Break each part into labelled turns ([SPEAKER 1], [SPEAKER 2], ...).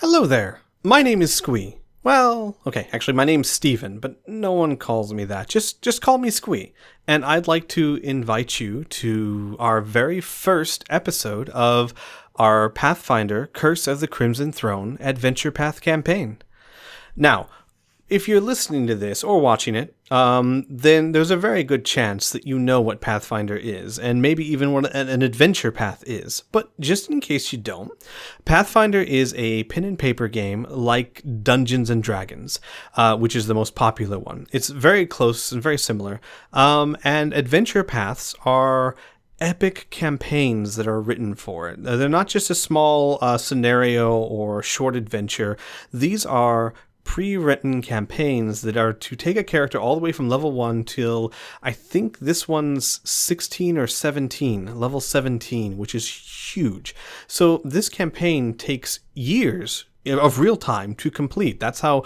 [SPEAKER 1] Hello there. My name is Squee. Well, okay, actually my name's Steven, but no one calls me that. Just call me Squee. And I'd like to invite you to our very first episode of our Pathfinder Curse of the Crimson Throne Adventure Path campaign. Now, if you're listening to this or watching it, then there's a very good chance that you know what Pathfinder is, and maybe even what an adventure path is. But just in case you don't, Pathfinder is a pen and paper game like Dungeons and Dragons, which is the most popular one. It's very close and very similar, and adventure paths are epic campaigns that are written for it. They're not just a small scenario or short adventure. These are pre-written campaigns that are to take a character all the way from level 1 till I think this one's 16 or 17, level 17, which is huge. So this campaign takes years of real time to complete. That's how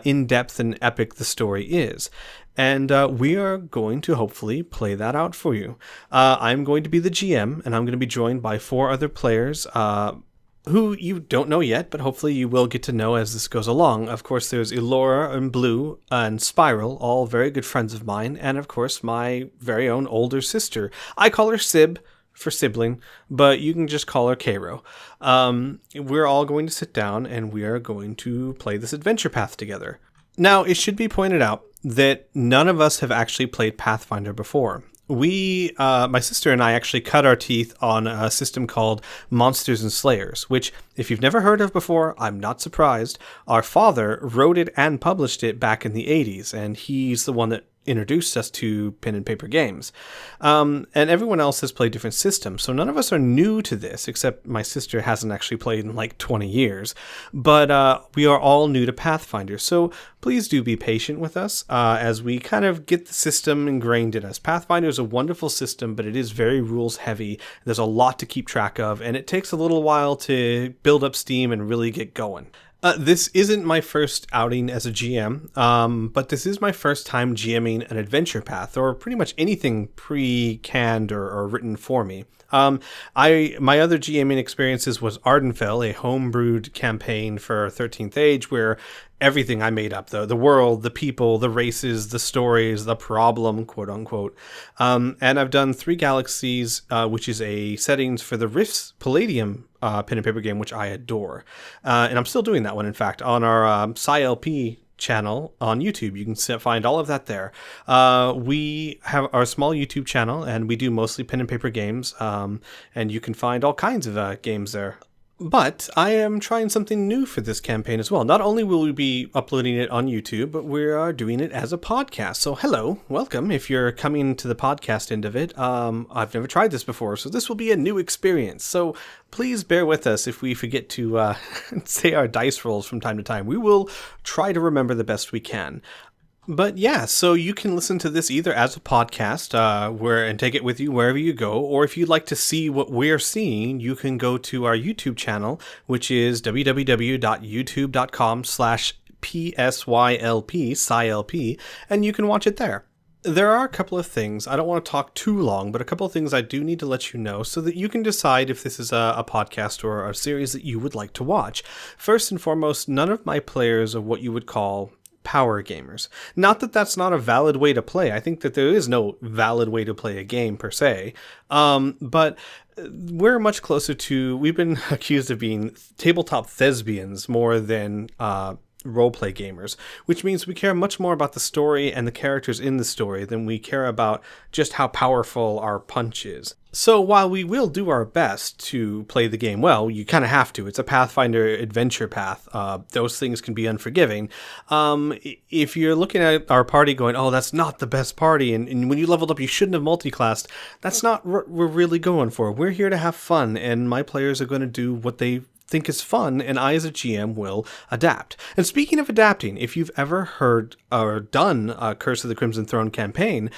[SPEAKER 1] in-depth and epic the story is. And we are going to hopefully play that out for you. I'm going to be the GM, and I'm going to be joined by 4 other players, who you don't know yet, but hopefully you will get to know as this goes along. Of course, there's Elora and Blue and Spiral, all very good friends of mine, and of course my very own older sister. I call her Sib for sibling, but you can just call her Cairo. We're all going to sit down and we are going to play this adventure path together. Now, it should be pointed out that none of us have actually played Pathfinder before. My sister and I actually cut our teeth on a system called Monsters and Slayers, which, if you've never heard of before, I'm not surprised. Our father wrote it and published it back in the 80s, and he's the one that introduced us to pen and paper games. And everyone else has played different systems, so none of us are new to this, except my sister hasn't actually played in like 20 years. But we are all new to Pathfinder, so please do be patient with us as we kind of get the system ingrained in us. Pathfinder is a wonderful system, but it is very rules heavy. There's a lot to keep track of, and it takes a little while to build up steam and really get going. This isn't my first outing as a GM, but this is my first time GMing an adventure path, or pretty much anything pre-canned or written for me. My other GMing experiences was Ardenfell, a homebrewed campaign for 13th Age, where everything I made up, the world, the people, the races, the stories, the problem, quote unquote. And I've done 3 Galaxies, which is a settings for the Rifts Palladium pen and paper game, which I adore. And I'm still doing that one, in fact, on our SciLP channel on YouTube. You can find all of that there. We have our small YouTube channel, and we do mostly pen and paper games, and you can find all kinds of games there. But I am trying something new for this campaign as well. Not only will we be uploading it on YouTube, but we are doing it as a podcast. So hello, welcome if you're coming to the podcast end of it. I've never tried this before, so this will be a new experience. So please bear with us if we forget to say our dice rolls from time to time. We will try to remember the best we can. But yeah, so you can listen to this either as a podcast and take it with you wherever you go, or if you'd like to see what we're seeing, you can go to our YouTube channel, which is www.youtube.com/PSYLP, and you can watch it there. There are a couple of things, I don't want to talk too long, but a couple of things I do need to let you know so that you can decide if this is a podcast or a series that you would like to watch. First and foremost, none of my players are what you would call power gamers. Not that that's not a valid way to play. I think that there is no valid way to play a game per se. But we're much closer to, we've been accused of being tabletop thespians more than roleplay gamers, which means we care much more about the story and the characters in the story than we care about just how powerful our punch is. So while we will do our best to play the game well, you kind of have to. It's a Pathfinder adventure path. Those things can be unforgiving. If you're looking at our party going, oh, that's not the best party, and when you leveled up, you shouldn't have multiclassed, that's not what we're really going for. We're here to have fun, and my players are going to do what they think is fun, and I as a GM will adapt. And speaking of adapting, if you've ever heard or done a Curse of the Crimson Throne campaign,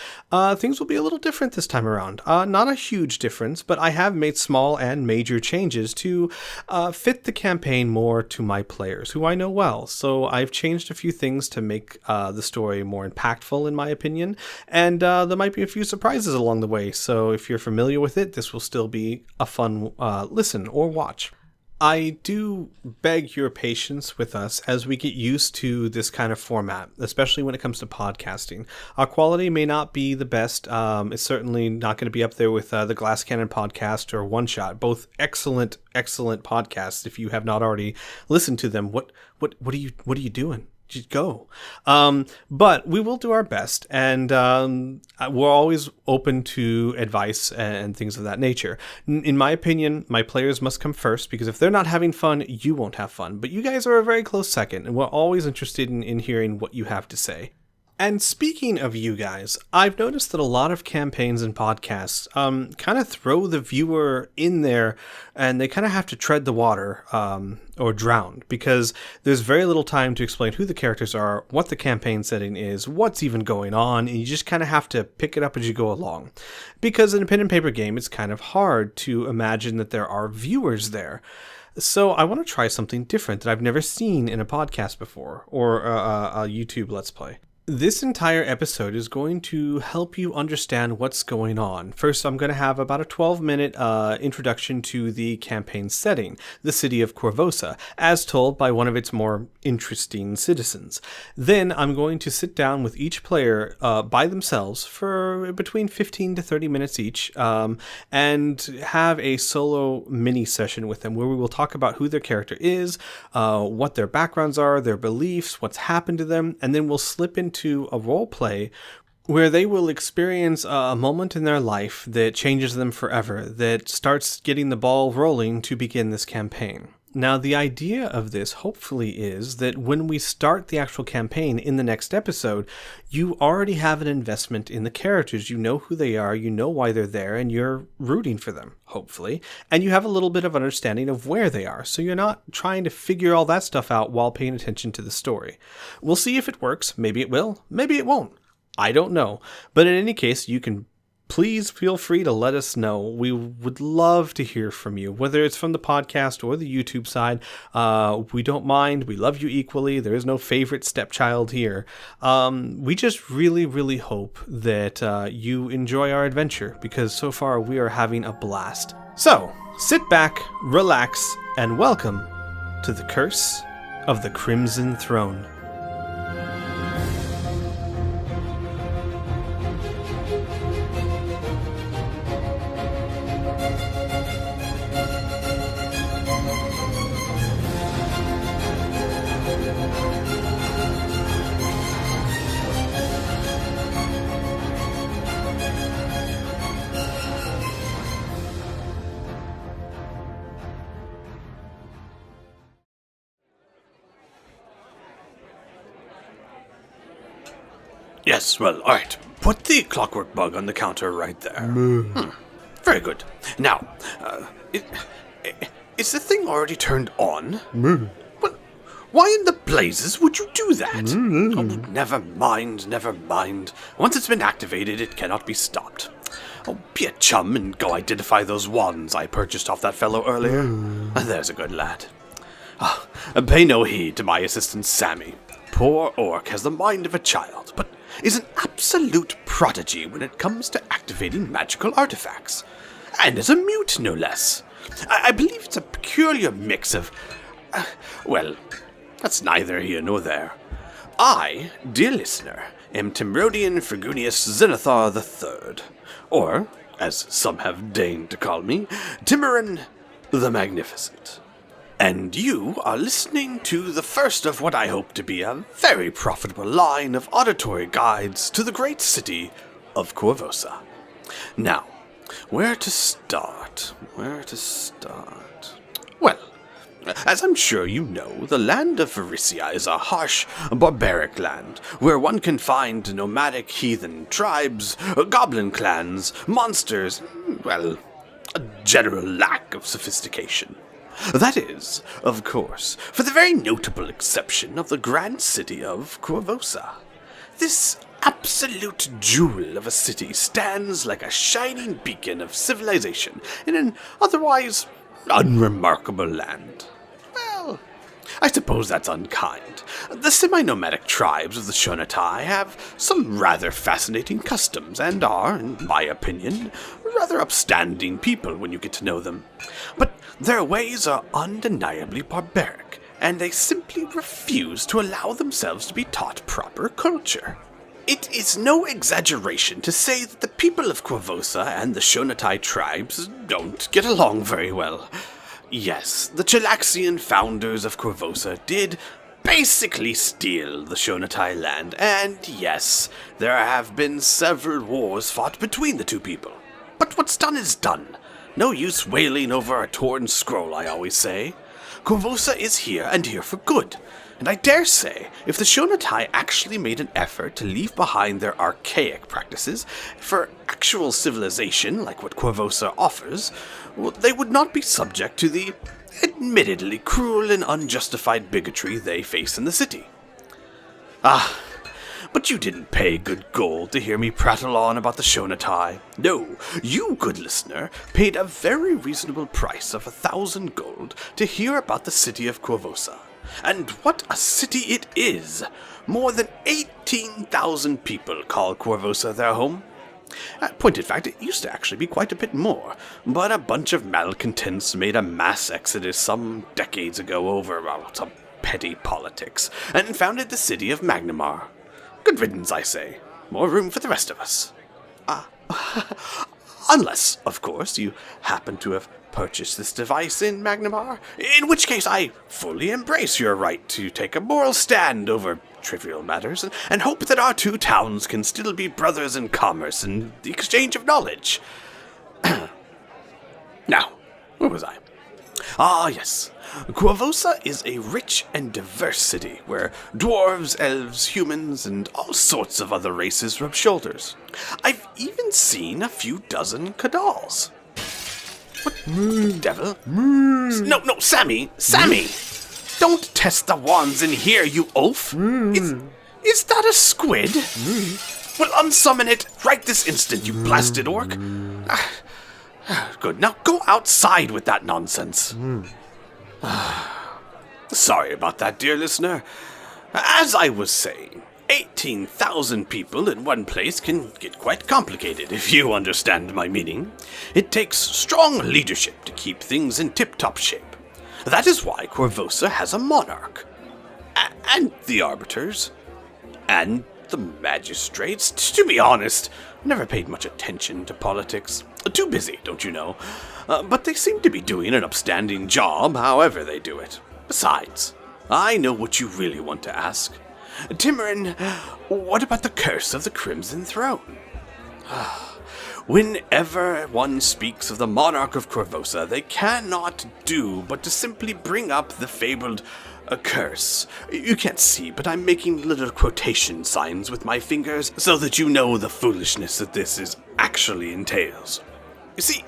[SPEAKER 1] things will be a little different this time around. Not a huge difference, but I have made small and major changes to fit the campaign more to my players, who I know well. So I've changed a few things to make the story more impactful, in my opinion, and there might be a few surprises along the way. So if you're familiar with it, this will still be a fun listen or watch. I do beg your patience with us as we get used to this kind of format, especially when it comes to podcasting. Our quality may not be the best. It's certainly not going to be up there with the Glass Cannon podcast or One Shot, both excellent podcasts. If you have not already listened to them, what are you doing? Just go. But we will do our best, and we're always open to advice and things of that nature. In my opinion, my players must come first, because if they're not having fun, you won't have fun. But you guys are a very close second, and we're always interested in hearing what you have to say. And speaking of you guys, I've noticed that a lot of campaigns and podcasts kind of throw the viewer in there, and they kind of have to tread the water or drown, because there's very little time to explain who the characters are, what the campaign setting is, what's even going on, and you just kind of have to pick it up as you go along. Because in a pen and paper game, it's kind of hard to imagine that there are viewers there. So I want to try something different that I've never seen in a podcast before, or a YouTube Let's Play. This entire episode is going to help you understand what's going on. First, I'm going to have about a 12-minute introduction to the campaign setting, the city of Korvosa, as told by one of its more interesting citizens. Then I'm going to sit down with each player by themselves for between 15 to 30 minutes each, and have a solo mini session with them where we will talk about who their character is, what their backgrounds are, their beliefs, what's happened to them, and then we'll slip into a role play where they will experience a moment in their life that changes them forever, that starts getting the ball rolling to begin this campaign. Now, the idea of this, hopefully, is that when we start the actual campaign in the next episode, you already have an investment in the characters. You know who they are, you know why they're there, and you're rooting for them, hopefully. And you have a little bit of understanding of where they are, so you're not trying to figure all that stuff out while paying attention to the story. We'll see if it works. Maybe it will. Maybe it won't. I don't know. But in any case, you can please feel free to let us know. We would love to hear from you, whether it's from the podcast or the YouTube side. We don't mind. We love you equally. There is no favorite stepchild here. We just really, really hope that you enjoy our adventure, because so far we are having a blast. So, sit back, relax, and welcome to the Curse of the Crimson Throne.
[SPEAKER 2] Yes, well, alright. Put the clockwork bug on the counter right there. Very good. Now, is the thing already turned on? Well, why in the blazes would you do that? Oh, never mind. Once it's been activated, it cannot be stopped. Oh, be a chum and go identify those wands I purchased off that fellow earlier. There's a good lad. Pay no heed to my assistant Sammy. Poor orc has the mind of a child, but is an absolute prodigy when it comes to activating magical artifacts. And as a mute, no less. I believe it's a peculiar mix of... well, that's neither here nor there. I, dear listener, am Timrodian Frigunius Zenithar III, or, as some have deigned to call me, Timorin the Magnificent. And you are listening to the first of what I hope to be a very profitable line of auditory guides to the great city of Korvosa. Now, where to start? Well, as I'm sure you know, the land of Varisia is a harsh, barbaric land, where one can find nomadic heathen tribes, goblin clans, monsters, well, a general lack of sophistication. That is, of course, for the very notable exception of the grand city of Korvosa. This absolute jewel of a city stands like a shining beacon of civilization in an otherwise unremarkable land. Well, I suppose that's unkind. The semi-nomadic tribes of the Shonatai have some rather fascinating customs and are, in my opinion, rather upstanding people when you get to know them. But their ways are undeniably barbaric, and they simply refuse to allow themselves to be taught proper culture. It is no exaggeration to say that the people of Quavosa and the Shonatai tribes don't get along very well. Yes, the Chilaxian founders of Quavosa did basically steal the Shonatai land, and yes, there have been several wars fought between the two people. But what's done is done. No use wailing over a torn scroll, I always say. Quavosa is here, and here for good. And I dare say, if the Shonatai actually made an effort to leave behind their archaic practices for actual civilization like what Quavosa offers, well, they would not be subject to the admittedly cruel and unjustified bigotry they face in the city. Ah, but you didn't pay good gold to hear me prattle on about the Shonatai. No, you, good listener, paid a very reasonable price of 1,000 gold to hear about the city of Quavosa. And what a city it is! More than 18,000 people call Quavosa their home. Point in fact, it used to actually be quite a bit more, but a bunch of malcontents made a mass exodus some decades ago over some petty politics, and founded the city of Magnamar. Good riddance, I say. More room for the rest of us. Unless, of course, you happen to have purchased this device in Magnamar, in which case I fully embrace your right to take a moral stand over trivial matters, and hope that our two towns can still be brothers in commerce and the exchange of knowledge. Now, where was I? Ah, yes. Quavosa is a rich and diverse city where dwarves, elves, humans, and all sorts of other races rub shoulders. I've even seen a few dozen Kadals. What the devil? No, Sammy! Don't test the wands in here, you oaf! Is that a squid? Well, unsummon it right this instant, you blasted orc! Good, now go outside with that nonsense. Sorry about that, dear listener. As I was saying, 18,000 people in one place can get quite complicated, if you understand my meaning. It takes strong leadership to keep things in tip-top shape. That is why Quavosa has a monarch. And the arbiters. And the magistrates. To be honest, never paid much attention to politics. Too busy, don't you know? But they seem to be doing an upstanding job, however they do it. Besides, I know what you really want to ask. Timorin, what about the curse of the Crimson Throne? Whenever one speaks of the monarch of Quavosa, they cannot do but to simply bring up the fabled curse. You can't see, but I'm making little quotation signs with my fingers so that you know the foolishness that this actually entails. You see,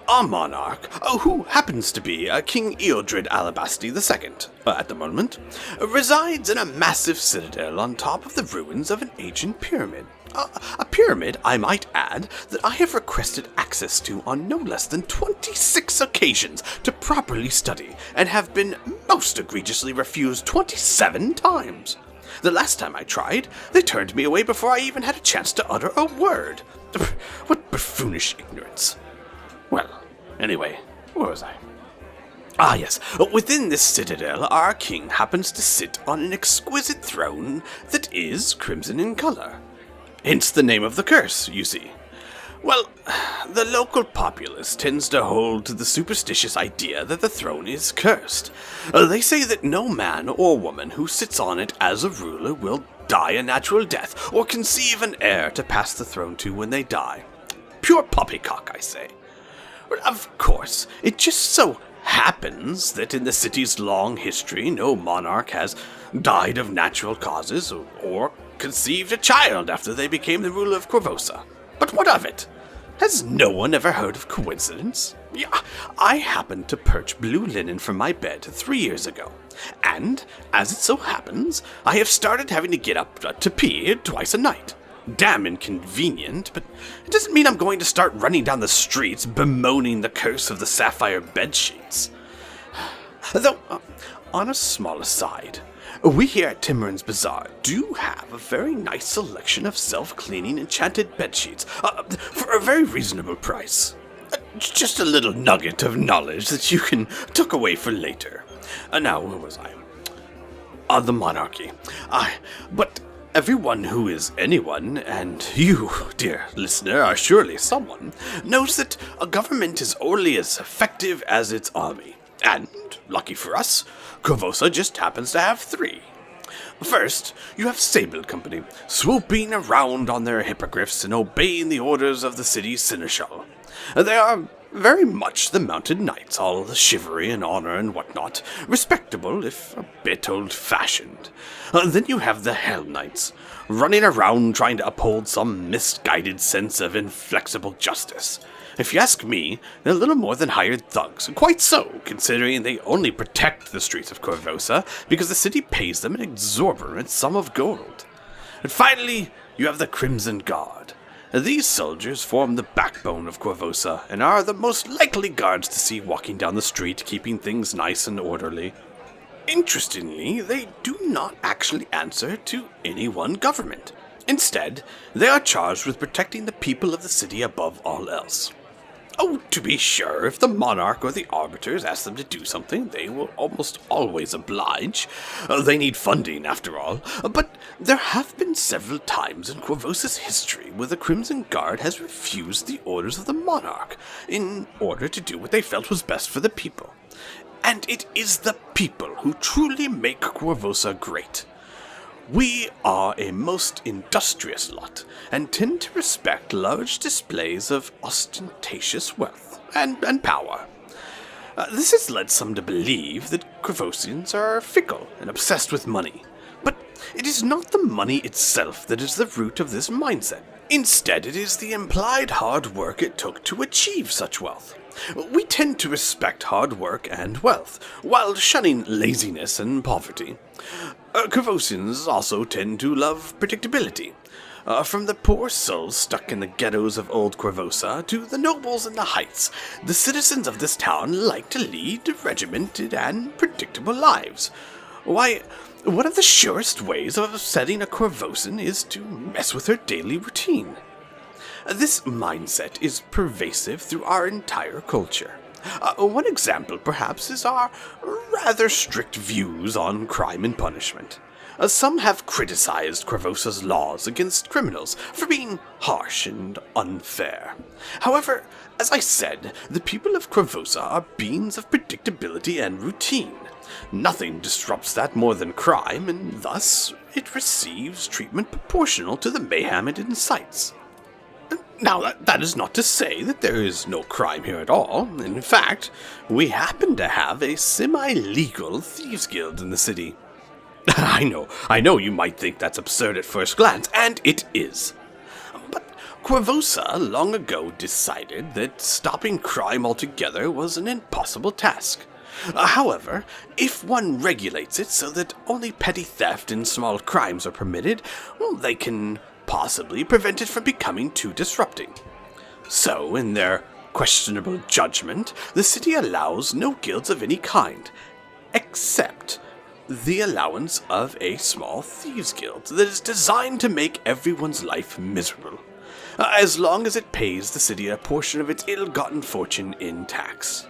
[SPEAKER 2] our monarch, who happens to be King Eodred Alabasti II at the moment, resides in a massive citadel on top of the ruins of an ancient pyramid. A pyramid, I might add, that I have requested access to on no less than 26 occasions to properly study, and have been most egregiously refused 27 times. The last time I tried, they turned me away before I even had a chance to utter a word. What buffoonish ignorance. Well, anyway, where was I? Ah, yes. Within this citadel, our king happens to sit on an exquisite throne that is crimson in color. Hence the name of the curse, you see. Well, the local populace tends to hold to the superstitious idea that the throne is cursed. They say that no man or woman who sits on it as a ruler will die a natural death, or conceive an heir to pass the throne to when they die. Pure poppycock, I say. But of course, it just so happens that in the city's long history, no monarch has died of natural causes or conceived a child after they became the ruler of Quavosa. But what of it? Has no one ever heard of coincidence? Yeah, I happened to perch blue linen from my bed 3 years ago, and, as it so happens, I have started having to get up to pee twice a night. Damn inconvenient, but it doesn't mean I'm going to start running down the streets bemoaning the curse of the sapphire bedsheets. Though, on a small aside, we here at Timorin's Bazaar do have a very nice selection of self-cleaning enchanted bedsheets for a very reasonable price. just a little nugget of knowledge that you can tuck away for later. Now, where was I? The monarchy. But everyone who is anyone, and you, dear listener, are surely someone, knows that a government is only as effective as its army. And, lucky for us, Corvosa just happens to have 3. First, you have Sable Company, swooping around on their hippogriffs and obeying the orders of the city seneschal. They are very much the mounted knights, all chivalry and honor and whatnot, respectable if a bit old-fashioned. Then you have the Hell Knights, running around trying to uphold some misguided sense of inflexible justice. If you ask me, they're little more than hired thugs, quite so, considering they only protect the streets of Corvosa because the city pays them an exorbitant sum of gold. And finally, you have the Crimson Guard. These soldiers form the backbone of Corvosa and are the most likely guards to see walking down the street, keeping things nice and orderly. Interestingly, they do not actually answer to any one government. Instead, they are charged with protecting the people of the city above all else. Oh, to be sure, if the monarch or the arbiters ask them to do something, they will almost always oblige. They need funding, after all. But there have been several times in Corvosa's history where the Crimson Guard has refused the orders of the monarch in order to do what they felt was best for the people. And it is the people who truly make Corvosa great. We are a most industrious lot, and tend to respect large displays of ostentatious wealth and power. This has led some to believe that Corvosians are fickle and obsessed with money. But it is not the money itself that is the root of this mindset. Instead, it is the implied hard work it took to achieve such wealth. We tend to respect hard work and wealth, while shunning laziness and poverty. Corvosians also tend to love predictability. From the poor souls stuck in the ghettos of old Corvosa to the nobles in the heights, the citizens of this town like to lead regimented and predictable lives. Why, one of the surest ways of upsetting a Corvosan is to mess with her daily routine. This mindset is pervasive through our entire culture. One example, perhaps, is our rather strict views on crime and punishment. Some have criticized Corvosa's laws against criminals for being harsh and unfair. However, as I said, the people of Corvosa are beings of predictability and routine. Nothing disrupts that more than crime, and thus it receives treatment proportional to the mayhem it incites. Now, that is not to say that there is no crime here at all. In fact, we happen to have a semi-legal thieves guild in the city. I know you might think that's absurd at first glance, and it is. But Corvosa long ago decided that stopping crime altogether was an impossible task. However, if one regulates it so that only petty theft and small crimes are permitted, they can possibly prevent it from becoming too disrupting. So, in their questionable judgment, the city allows no guilds of any kind, except the allowance of a small thieves guild that is designed to make everyone's life miserable, as long as it pays the city a portion of its ill-gotten fortune in tax.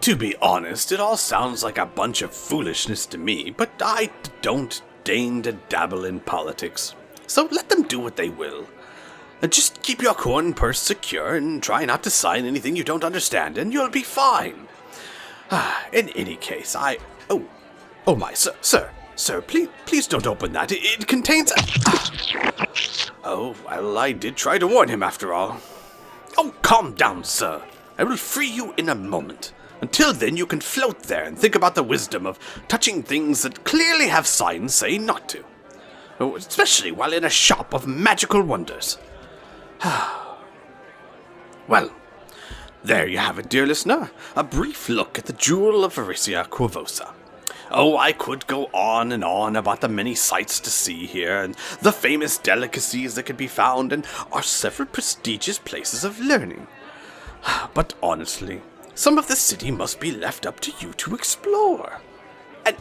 [SPEAKER 2] To be honest, it all sounds like a bunch of foolishness to me, but I don't deign to dabble in politics. So let them do what they will. Just keep your corn purse secure and try not to sign anything you don't understand, and you'll be fine. In any case, Oh my, sir, please don't open that. It contains Oh, well, I did try to warn him after all. Oh, calm down, sir. I will free you in a moment. Until then, you can float there and think about the wisdom of touching things that clearly have signs saying not to. Especially while in a shop of magical wonders. Well, there you have it, dear listener. A brief look at the jewel of Varicia, Corvosa. Oh, I could go on and on about the many sights to see here, and the famous delicacies that can be found, and our several prestigious places of learning. But honestly, some of the city must be left up to you to explore. And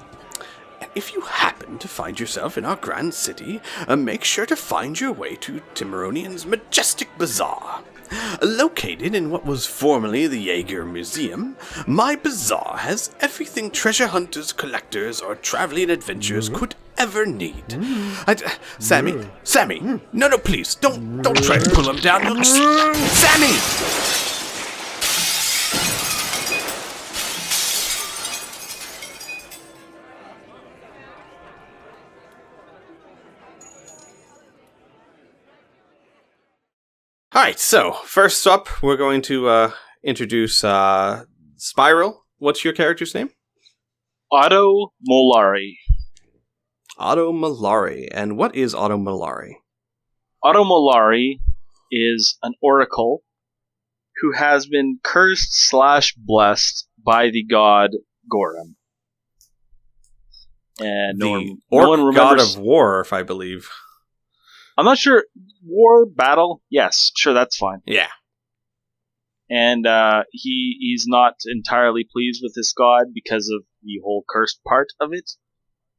[SPEAKER 2] if you happen to find yourself in our grand city, make sure to find your way to Timeronian's majestic bazaar. Located in what was formerly the Jaeger Museum, my bazaar has everything treasure hunters, collectors, or traveling adventurers could ever need. Sammy, no, please, don't try to pull him down. Sammy! Alright, so, first up, we're going to introduce Spiral. What's your character's name?
[SPEAKER 3] Oto Melara.
[SPEAKER 2] Oto Melara. And what is Oto Melara?
[SPEAKER 3] Oto Melara is an oracle who has been cursed / blessed by the god Gorum. And no one remembers.
[SPEAKER 2] God of War, if I believe.
[SPEAKER 3] I'm not sure. War, battle? Yes, sure, that's fine.
[SPEAKER 2] Yeah.
[SPEAKER 3] And he's not entirely pleased with this god because of the whole cursed part of it.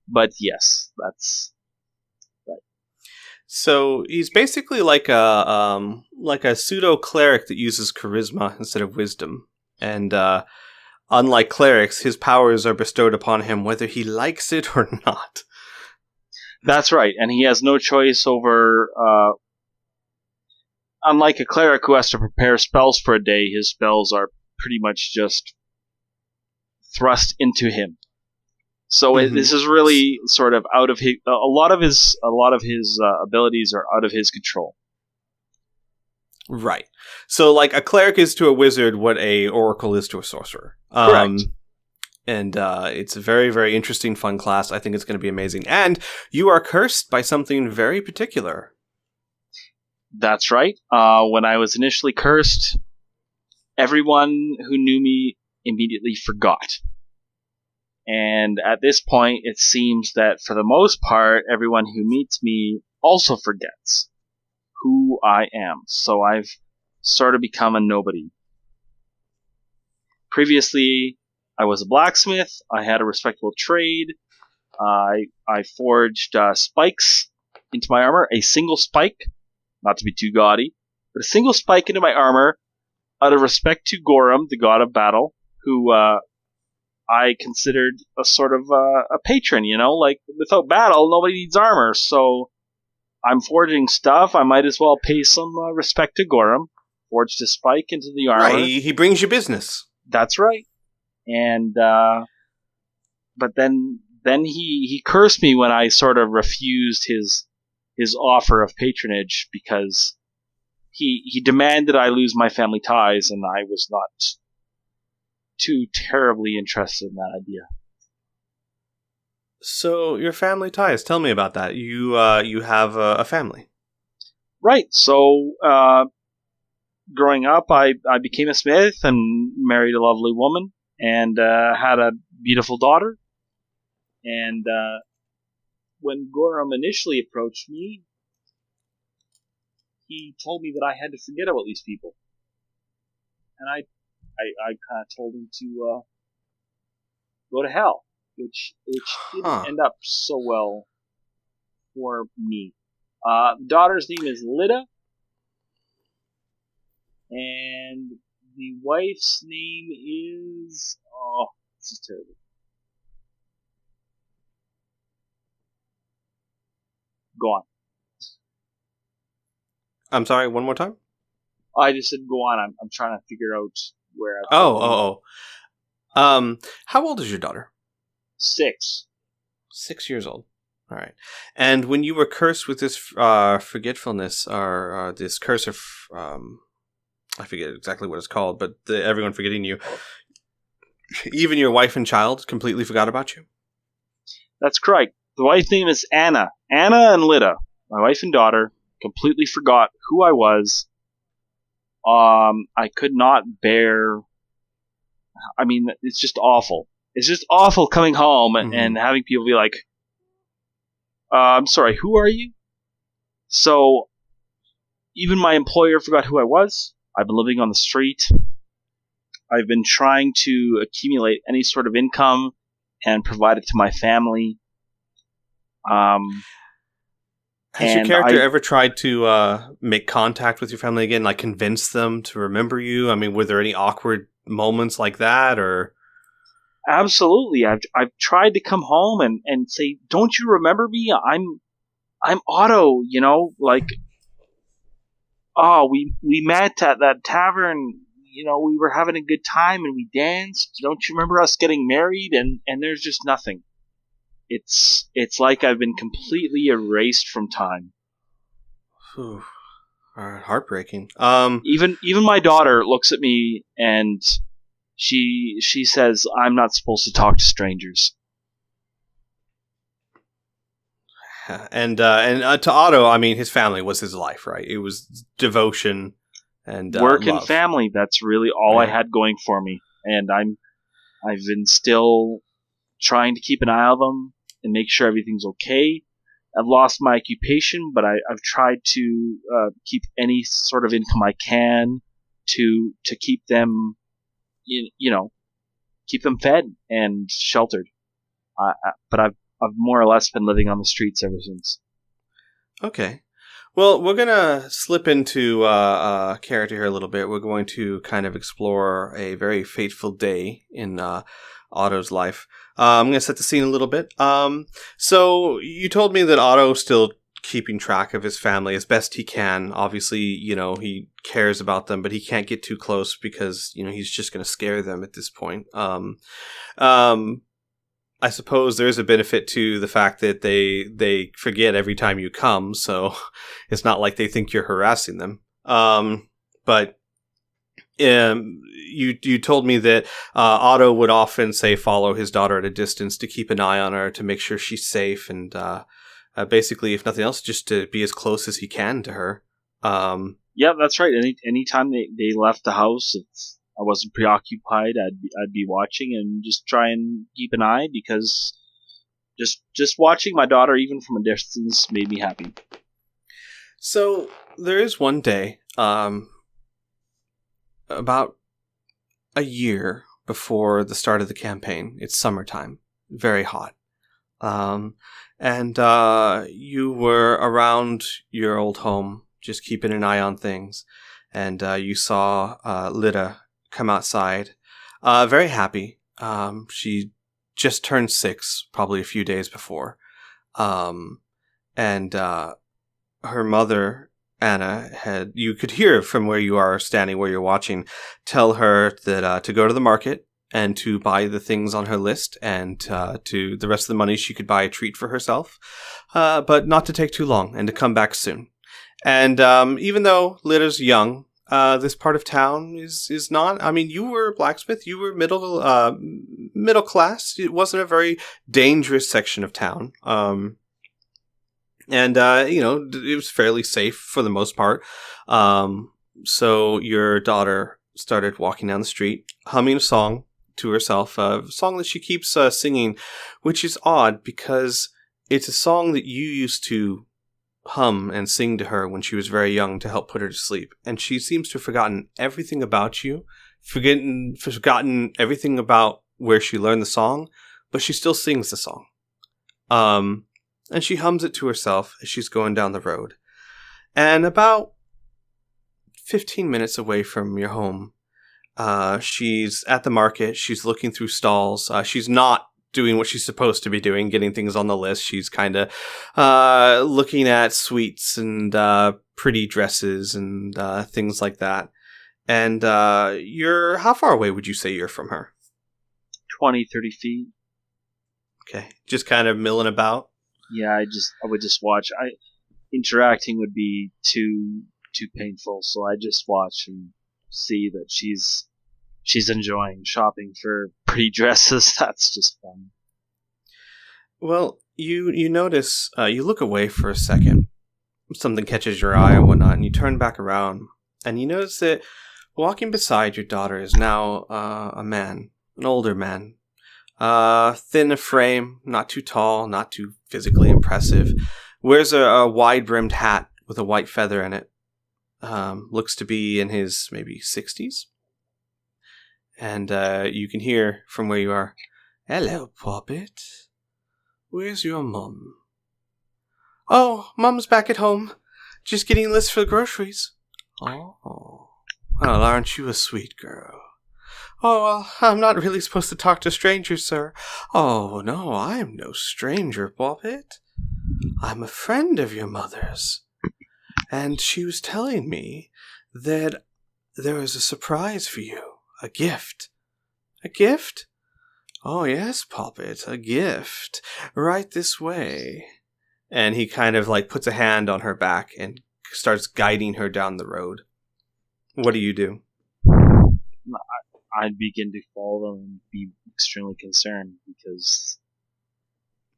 [SPEAKER 3] But yes, that's right.
[SPEAKER 1] So he's basically like a pseudo cleric that uses charisma instead of wisdom, and unlike clerics, his powers are bestowed upon him whether he likes it or not.
[SPEAKER 3] That's right, and he has no choice over. Unlike a cleric who has to prepare spells for a day, his spells are pretty much just thrust into him. So this is really sort of out of his. A lot of his abilities are out of his control.
[SPEAKER 1] Right. So, like, a cleric is to a wizard what a oracle is to a sorcerer.
[SPEAKER 3] Correct.
[SPEAKER 1] And it's a very, very interesting, fun class. I think it's going to be amazing. And you are cursed by something very particular.
[SPEAKER 3] That's right. When I was initially cursed, everyone who knew me immediately forgot. And at this point, it seems that for the most part, everyone who meets me also forgets who I am. So I've sort of become a nobody. Previously, I was a blacksmith. I had a respectable trade. I forged spikes into my armor. A single spike, not to be too gaudy, but a single spike into my armor out of respect to Gorum, the god of battle, who I considered a sort of a patron, you know? Like, without battle, nobody needs armor, so I'm forging stuff. I might as well pay some respect to Gorum. Forged a spike into the armor.
[SPEAKER 1] Right, he brings you business.
[SPEAKER 3] That's right. And, but then he cursed me when I sort of refused his offer of patronage because he demanded I lose my family ties, and I was not too terribly interested in that idea.
[SPEAKER 1] So, your family ties, tell me about that. You have a family.
[SPEAKER 3] Right, so, growing up, I became a smith and married a lovely woman, and had a beautiful daughter. And when Gorum initially approached me, he told me that I had to forget about these people. And I kind of told him to go to hell, which didn't end up so well for me. The daughter's name is Lida, and the wife's name is... Oh, this is terrible. Go on.
[SPEAKER 1] I'm sorry, one more time?
[SPEAKER 3] I just said go on. I'm trying to figure out where
[SPEAKER 1] how old is your daughter?
[SPEAKER 3] 6.
[SPEAKER 1] 6 years old. All right. And when you were cursed with this forgetfulness, or this curse of... I forget exactly what it's called, but everyone forgetting you, even your wife and child completely forgot about you?
[SPEAKER 3] That's correct. The wife's name is Anna. Anna and Lida, my wife and daughter, completely forgot who I was. I could not bear... I mean, it's just awful. It's just awful coming home and having people be like, I'm sorry, who are you? So, even my employer forgot who I was. I've been living on the street. I've been trying to accumulate any sort of income and provide it to my family.
[SPEAKER 1] Has your character ever tried to make contact with your family again, like convince them to remember you? I mean, were there any awkward moments like that, or?
[SPEAKER 3] Absolutely. I've tried to come home and say, "Don't you remember me? I'm Otto, like, oh, we met at that tavern, we were having a good time and we danced. Don't you remember us getting married?" And there's just nothing. It's like I've been completely erased from time.
[SPEAKER 1] Whew. Heartbreaking.
[SPEAKER 3] Even my daughter looks at me and she says I'm not supposed to talk to strangers.
[SPEAKER 1] And to Otto, I mean, his family was his life, right? It was devotion and
[SPEAKER 3] work
[SPEAKER 1] love.
[SPEAKER 3] and family. That's really all
[SPEAKER 1] Right.
[SPEAKER 3] I had going for me, and I've been still trying to keep an eye on them and make sure everything's okay. I've lost my occupation, but I've tried to keep any sort of income I can to keep them, keep them fed and sheltered. But I've more or less been living on the streets ever since.
[SPEAKER 1] Okay. Well, we're going to slip into character here a little bit. We're going to kind of explore a very fateful day in Otto's life. I'm going to set the scene a little bit. So you told me that Otto's still keeping track of his family as best he can. Obviously, he cares about them, but he can't get too close because, he's just going to scare them at this point. I suppose there is a benefit to the fact that they forget every time you come, so it's not like they think you're harassing them. But you told me that Otto would often say follow his daughter at a distance to keep an eye on her, to make sure she's safe, and basically, if nothing else, just to be as close as he can to her.
[SPEAKER 3] Yeah, that's right. Anytime they left the house, I wasn't preoccupied. I'd be watching and just try and keep an eye, because just watching my daughter even from a distance made me happy.
[SPEAKER 1] So there is one day, about a year before the start of the campaign. It's summertime, very hot, and you were around your old home, just keeping an eye on things, and you saw Lida come outside, very happy. She just turned 6, probably a few days before. And her mother, Anna, you could hear from where you are standing, where you're watching, tell her that to go to the market and to buy the things on her list, and to the rest of the money she could buy a treat for herself, but not to take too long and to come back soon. And even though Lida's young, this part of town is not. I mean, you were a blacksmith. You were middle class. It wasn't a very dangerous section of town. And it was fairly safe for the most part. So your daughter started walking down the street, humming a song to herself, a song that she keeps singing, which is odd because it's a song that you used to hum and sing to her when she was very young to help put her to sleep, and she seems to have forgotten everything about you, forgotten everything about where she learned the song, but she still sings the song. And she hums it to herself as she's going down the road. And about 15 minutes away from your home, she's at the market. She's looking through stalls. She's not doing what she's supposed to be doing, getting things on the list. She's kind of looking at sweets and pretty dresses and things like that. And how far away would you say you're from her?
[SPEAKER 3] 20, 30 feet.
[SPEAKER 1] Okay, just kind of milling about.
[SPEAKER 3] Yeah, I would just watch. Interacting would be too painful, so I just watch and see that she's enjoying shopping for pretty dresses. That's just fun.
[SPEAKER 1] Well, you notice, you look away for a second. Something catches your eye and whatnot, and you turn back around, and you notice that walking beside your daughter is now a man, an older man. Thin of frame, not too tall, not too physically impressive. Wears a wide-brimmed hat with a white feather in it. Looks to be in his maybe 60s. And you can hear from where you are, "Hello, Poppet. Where's your mum?" Oh, Mom's back at home. Just getting lists for the groceries. Oh. Well, aren't you a sweet girl? Oh, well, I'm not really supposed to talk to strangers, sir. Oh, no, I'm no stranger, Poppet. I'm a friend of your mother's. And she was telling me that there was a surprise for you. A gift. A gift? Oh, yes, Poppet, a gift. Right this way. And he kind of like puts a hand on her back and starts guiding her down the road. What do you do?
[SPEAKER 3] I'd begin to follow them and be extremely concerned because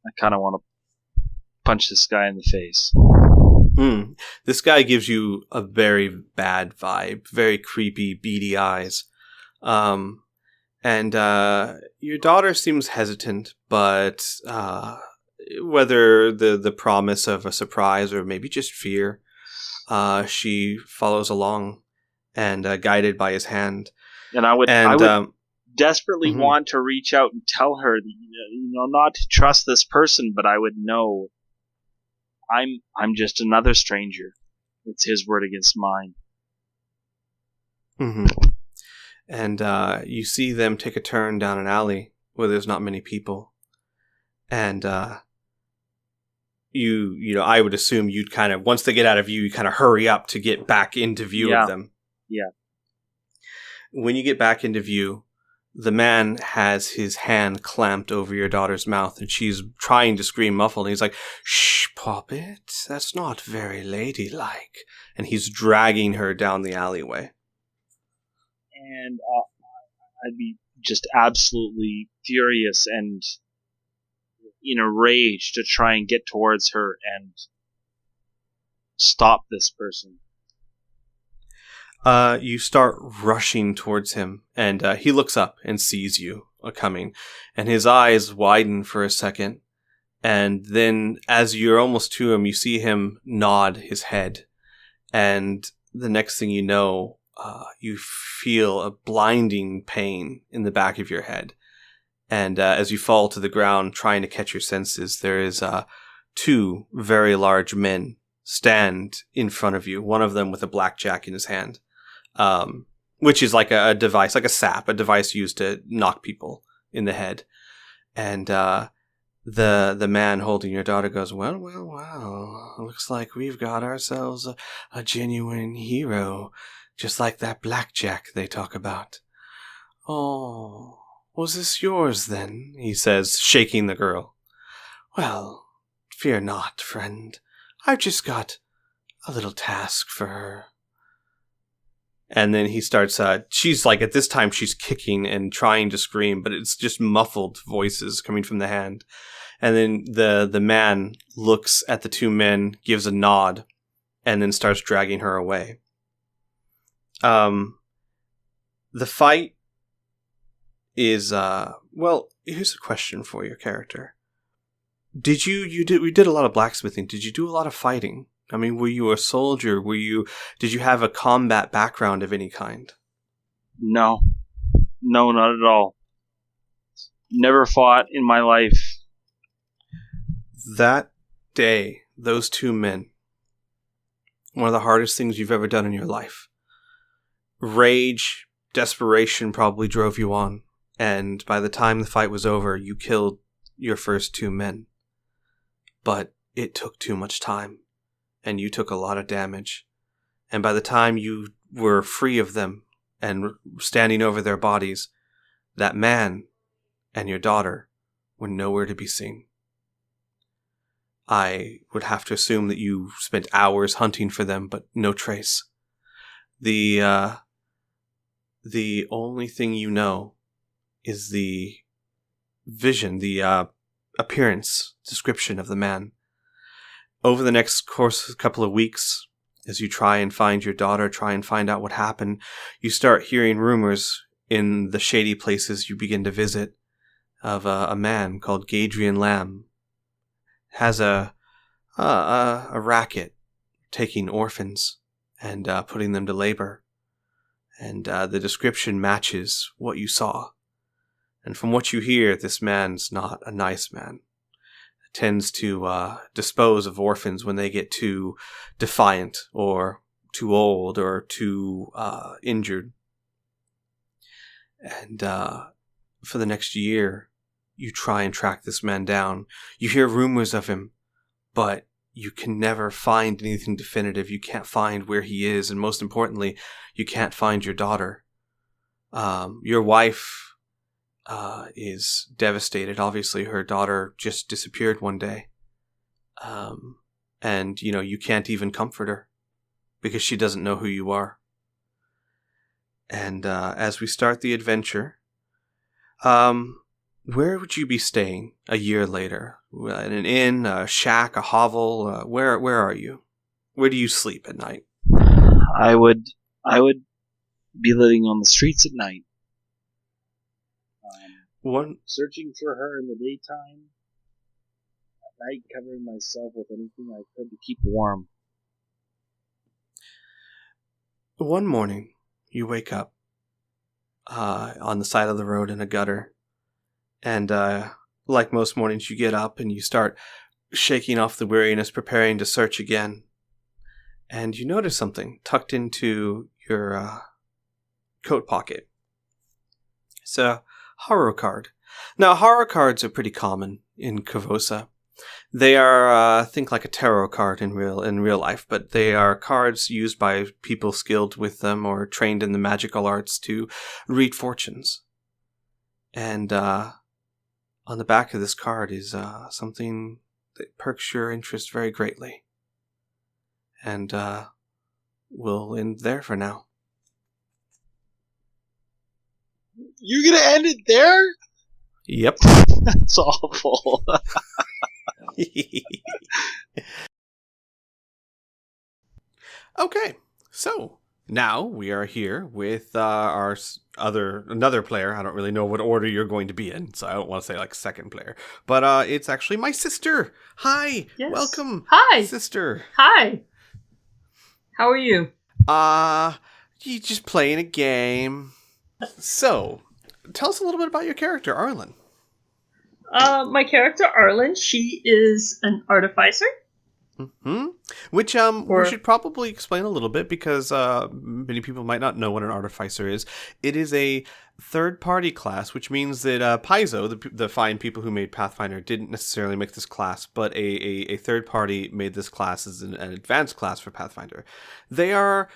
[SPEAKER 3] I kind of want to punch this guy in the face.
[SPEAKER 1] This guy gives you a very bad vibe, very creepy, beady eyes. And your daughter seems hesitant, but whether the promise of a surprise or maybe just fear, she follows along and guided by his hand.
[SPEAKER 3] And I would desperately want to reach out and tell her, not to trust this person, but I would know I'm just another stranger. It's his word against mine.
[SPEAKER 1] Mm-hmm. And you see them take a turn down an alley where there's not many people. And I would assume you'd kind of, once they get out of view, you kind of hurry up to get back into view of them.
[SPEAKER 3] Yeah.
[SPEAKER 1] When you get back into view, the man has his hand clamped over your daughter's mouth, and she's trying to scream muffled. And he's like, "Shh, Poppet, that's not very ladylike." And he's dragging her down the alleyway.
[SPEAKER 3] And I'd be just absolutely furious and in a rage to try and get towards her and stop this person.
[SPEAKER 1] You start rushing towards him, and he looks up and sees you coming, and his eyes widen for a second, and then as you're almost to him, you see him nod his head, and the next thing you know, you feel a blinding pain in the back of your head, and as you fall to the ground trying to catch your senses, there is two very large men stand in front of you, one of them with a blackjack in his hand. Which is like a device, like a sap, a device used to knock people in the head. And the man holding your daughter goes, well, looks like we've got ourselves a genuine hero, just like that blackjack they talk about. Oh, was this yours then? He says, shaking the girl. Well, fear not, friend. I've just got a little task for her. And then he starts, she's like, at this time, she's kicking and trying to scream, but it's just muffled voices coming from the hand. And then the man looks at the two men, gives a nod, and then starts dragging her away. The fight is, here's a question for your character. We did a lot of blacksmithing. Did you do a lot of fighting? I mean, were you a soldier? Did you have a combat background of any kind?
[SPEAKER 3] No, not at all. Never fought in my life.
[SPEAKER 1] That day, those two men, one of the hardest things you've ever done in your life. Rage, desperation probably drove you on, and by the time the fight was over, you killed your first two men. But it took too much time. And you took a lot of damage. And by the time you were free of them and standing over their bodies, that man and your daughter were nowhere to be seen. I would have to assume that you spent hours hunting for them, but no trace. The only thing you know is the vision, the appearance, description of the man. Over the next couple of weeks, as you try and find your daughter, try and find out what happened, you start hearing rumors in the shady places you begin to visit of a man called Gadrian Lamb. Has a racket taking orphans and putting them to labor. And the description matches what you saw. And from what you hear, this man's not a nice man. tends to dispose of orphans when they get too defiant or too old or too injured. And for the next year, you try and track this man down. You hear rumors of him, but you can never find anything definitive. You can't find where he is, and most importantly, you can't find your daughter. Your wife is devastated. Obviously, her daughter just disappeared one day. And, you can't even comfort her because she doesn't know who you are. And as we start the adventure, where would you be staying a year later? In an inn, a shack, a hovel? Where are you? Where do you sleep at night?
[SPEAKER 3] I would be living on the streets at night. Searching for her in the daytime. At night, covering myself with anything I could to keep warm.
[SPEAKER 1] One morning, you wake up on the side of the road in a gutter. And like most mornings, you get up and you start shaking off the weariness, preparing to search again. And you notice something tucked into your coat pocket. It's a horror card. Now, horror cards are pretty common in Kavosa. They are, think like a tarot card in real life, but they are cards used by people skilled with them or trained in the magical arts to read fortunes. And on the back of this card is something that perks your interest very greatly. And we'll end there for now.
[SPEAKER 3] You're gonna end it there?
[SPEAKER 1] Yep.
[SPEAKER 3] That's awful.
[SPEAKER 1] Okay, so now we are here with another player. I don't really know what order you're going to be in, so I don't want to say like second player. But it's actually my sister. Hi,
[SPEAKER 4] yes.
[SPEAKER 1] Welcome.
[SPEAKER 4] Hi,
[SPEAKER 1] sister.
[SPEAKER 4] Hi. How are you?
[SPEAKER 1] You just playing a game. So, tell us a little bit about your character, Arlen.
[SPEAKER 4] My character, Arlen, she is an artificer.
[SPEAKER 1] Mm-hmm. Which we should probably explain a little bit because many people might not know what an artificer is. It is a third-party class, which means that Paizo, the fine people who made Pathfinder, didn't necessarily make this class, but a third party made this class as an advanced class for Pathfinder. They are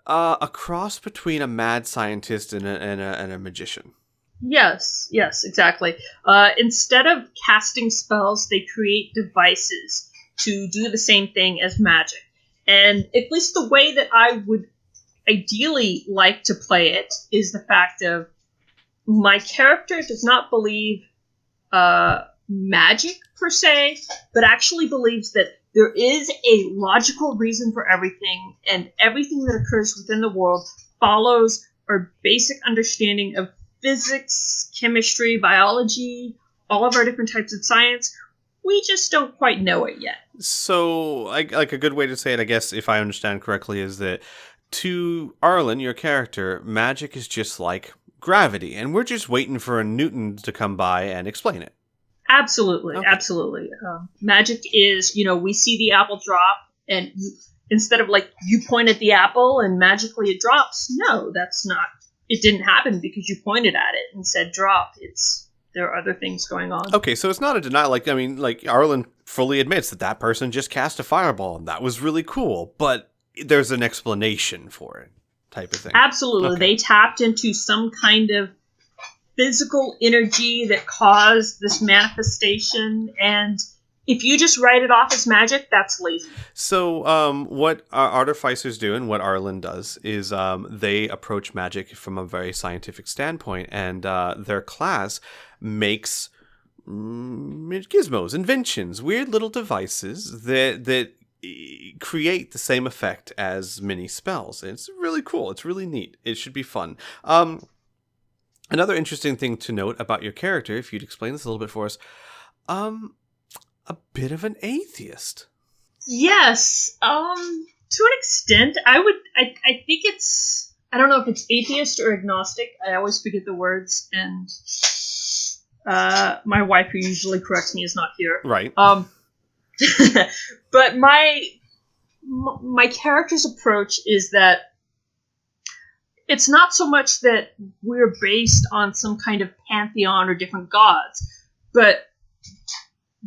[SPEAKER 1] a cross between a mad scientist and a magician.
[SPEAKER 4] Yes, exactly. Instead of casting spells, they create devices to do the same thing as magic. And at least the way that I would ideally like to play it is the fact of my character does not believe magic per se, but actually believes that there is a logical reason for everything, and everything that occurs within the world follows our basic understanding of physics, chemistry, biology, all of our different types of science. We just don't quite know it yet.
[SPEAKER 1] So, like a good way to say it, I guess, if I understand correctly, is that to Arlen, your character, magic is just like gravity, and we're just waiting for a Newton to come by and explain it.
[SPEAKER 4] Absolutely,
[SPEAKER 1] okay.
[SPEAKER 4] Absolutely. Magic is, we see the apple drop, and instead of like you point at the apple and magically it drops, no, that's not. It didn't happen because you pointed at it and said drop. There are other things going on.
[SPEAKER 1] Okay, so it's not a denial. Like Arlen fully admits that person just cast a fireball, and that was really cool. But there's an explanation for it, type of thing.
[SPEAKER 4] Absolutely, okay. They tapped into some kind of physical energy that caused this manifestation, and if you just write it off as magic, that's lazy.
[SPEAKER 1] So what artificers do and what Arlen does is they approach magic from a very scientific standpoint, and their class makes gizmos, inventions, weird little devices that create the same effect as mini spells. It's really cool. It's really neat. It should be fun. Another interesting thing to note about your character, if you'd explain this a little bit for us, a bit of an atheist.
[SPEAKER 4] Yes, to an extent. I think it's, I don't know if it's atheist or agnostic. I always forget the words, and My wife, who usually corrects me, is not here.
[SPEAKER 1] Right.
[SPEAKER 4] But my character's approach is that it's not so much that we're based on some kind of pantheon or different gods, but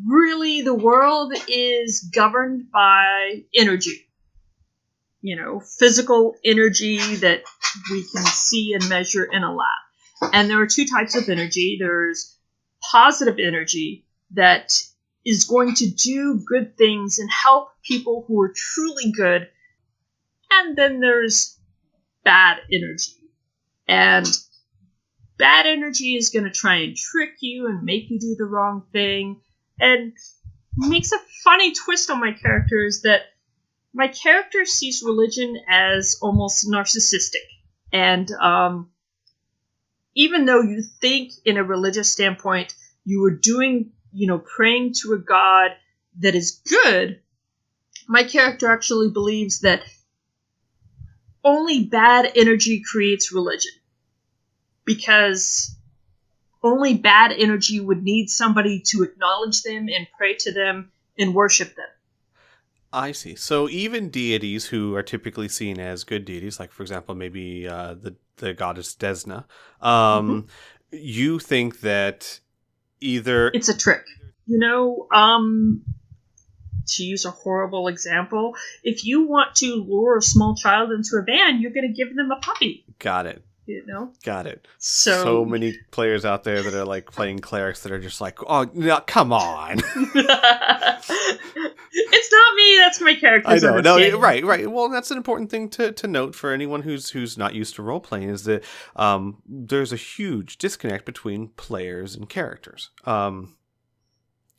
[SPEAKER 4] really the world is governed by energy. Physical energy that we can see and measure in a lab. And there are two types of energy. There's positive energy that is going to do good things and help people who are truly good. And then there's bad energy. And bad energy is going to try and trick you and make you do the wrong thing. And makes a funny twist on my character is that my character sees religion as almost narcissistic. And even though you think in a religious standpoint you are doing, praying to a god that is good, my character actually believes that only bad energy creates religion. Because only bad energy would need somebody to acknowledge them and pray to them and worship them.
[SPEAKER 1] I see. So even deities who are typically seen as good deities, like for example, maybe the goddess Desna, you think that either
[SPEAKER 4] it's a trick. To use a horrible example, if you want to lure a small child into a van, you're going to give them a puppy.
[SPEAKER 1] Got it. Got it. So many players out there that are like playing clerics that are just like, oh, no, come on.
[SPEAKER 4] It's not me. That's my character.
[SPEAKER 1] I know. No, right. Well, that's an important thing to note for anyone who's not used to role playing is that there's a huge disconnect between players and characters.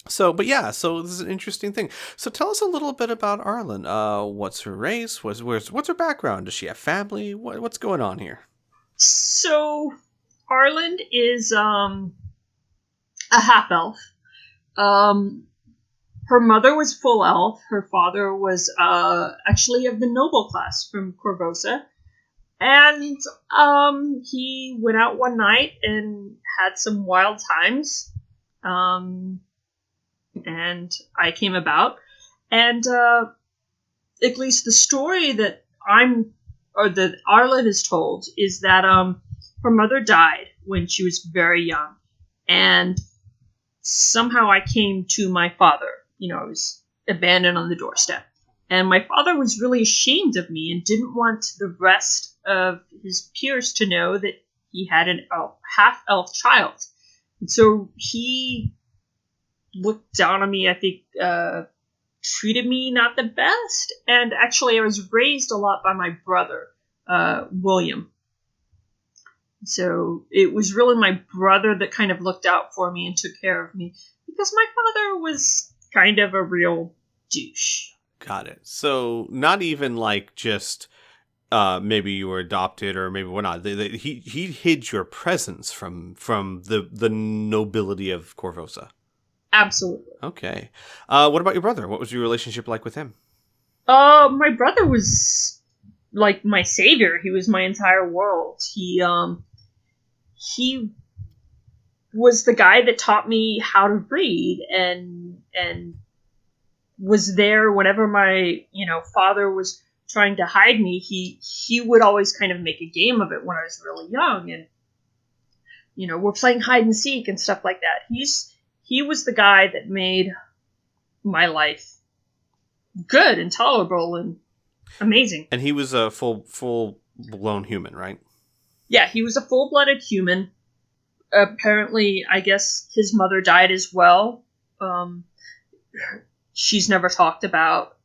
[SPEAKER 1] So this is an interesting thing. So tell us a little bit about Arlen. What's her race? What's her background? Does she have family? What's going on here?
[SPEAKER 4] So, Arlen is a half-elf. Her mother was full elf. Her father was actually of the noble class from Corvosa. And he went out one night and had some wild times. And I came about. And at least the story that that Arlen is told is that her mother died when she was very young, and somehow I came to my father. I was abandoned on the doorstep, and my father was really ashamed of me and didn't want the rest of his peers to know that he had an half-elf child. And so he looked down on me, I think, treated me not the best, and actually I was raised a lot by my brother, William. So it was really my brother that kind of looked out for me and took care of me, because my father was kind of a real douche. Got it.
[SPEAKER 1] So not even like just maybe you were adopted or maybe whatnot. He hid your presence from the nobility of Corvosa.
[SPEAKER 4] Absolutely.
[SPEAKER 1] Okay. What about your brother? What was your relationship like with him?
[SPEAKER 4] My brother was like my savior. He was my entire world. He was the guy that taught me how to read and was there whenever my father was trying to hide me. He would always kind of make a game of it when I was really young, and we're playing hide and seek and stuff like that. He was the guy that made my life good and tolerable and amazing.
[SPEAKER 1] And he was a full-blown human, right?
[SPEAKER 4] Yeah, he was a full-blooded human. Apparently, I guess his mother died as well. She's never talked about.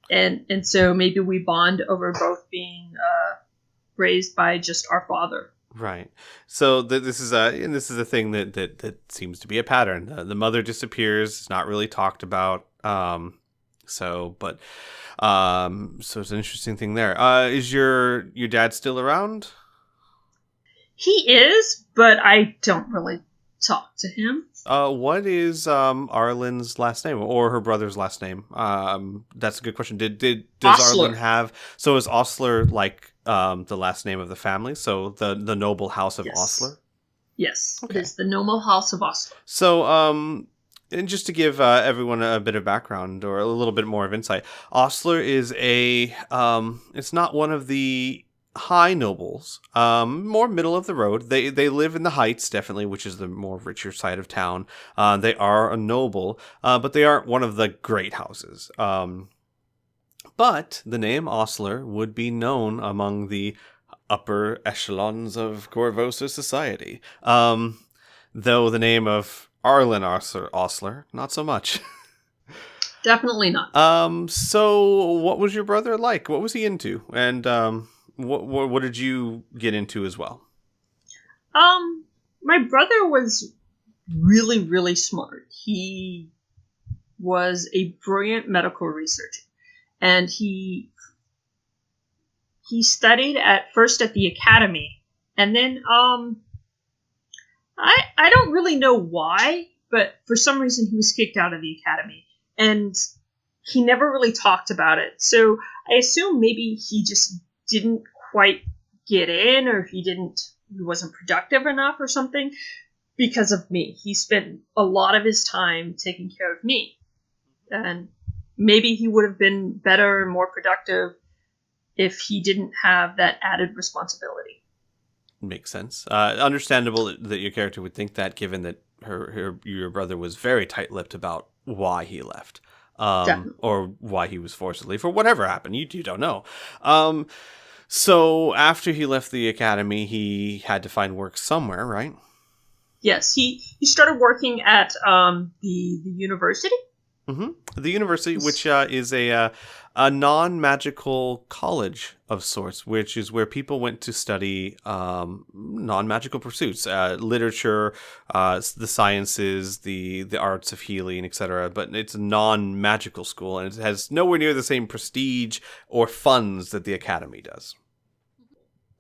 [SPEAKER 4] And so maybe we bond over both being raised by just our father.
[SPEAKER 1] Right. So this is a thing that seems to be a pattern. The mother disappears. It's not really talked about. So it's an interesting thing there. Is your dad still around?
[SPEAKER 4] He is, but I don't really talk to him.
[SPEAKER 1] What is Arlen's last name or her brother's last name? That's a good question. Does
[SPEAKER 4] Osler.
[SPEAKER 1] Arlen have? So is Osler like the last name of the family? So the noble house of
[SPEAKER 4] Yes.
[SPEAKER 1] Osler.
[SPEAKER 4] Yes,
[SPEAKER 1] Okay.
[SPEAKER 4] it is the noble house of Oslo.
[SPEAKER 1] So, and just to give everyone a bit of background or a little bit more of insight, Osler is it's not one of the high nobles, more middle of the road. They live in the heights, definitely, which is the more richer side of town. They are a noble, but they aren't one of the great houses. But the name Osler would be known among the upper echelons of Corvosa society. Though the name of Arlen Osler, not so much.
[SPEAKER 4] Definitely not.
[SPEAKER 1] So what was your brother like? What was he into? And what did you get into as well?
[SPEAKER 4] My brother was really, really smart. He was a brilliant medical researcher, and he studied at first at the academy, and then I don't really know why, but for some reason he was kicked out of the academy, and he never really talked about it. So I assume maybe he just didn't quite get in, or he wasn't productive enough or something because of me. He spent a lot of his time taking care of me, and maybe he would have been better and more productive if he didn't have that added responsibility.
[SPEAKER 1] Makes sense. Understandable that your character would think that, given that your brother was very tight-lipped about why he left, or why he was forced to leave, or whatever happened. You don't know. So after he left the academy, he had to find work somewhere, right?
[SPEAKER 4] Yes, he started working at the university.
[SPEAKER 1] Mm-hmm. The university, which is a non-magical college of sorts, which is where people went to study non-magical pursuits, literature, the sciences, the arts of healing, etc. But it's a non-magical school, and it has nowhere near the same prestige or funds that the academy does.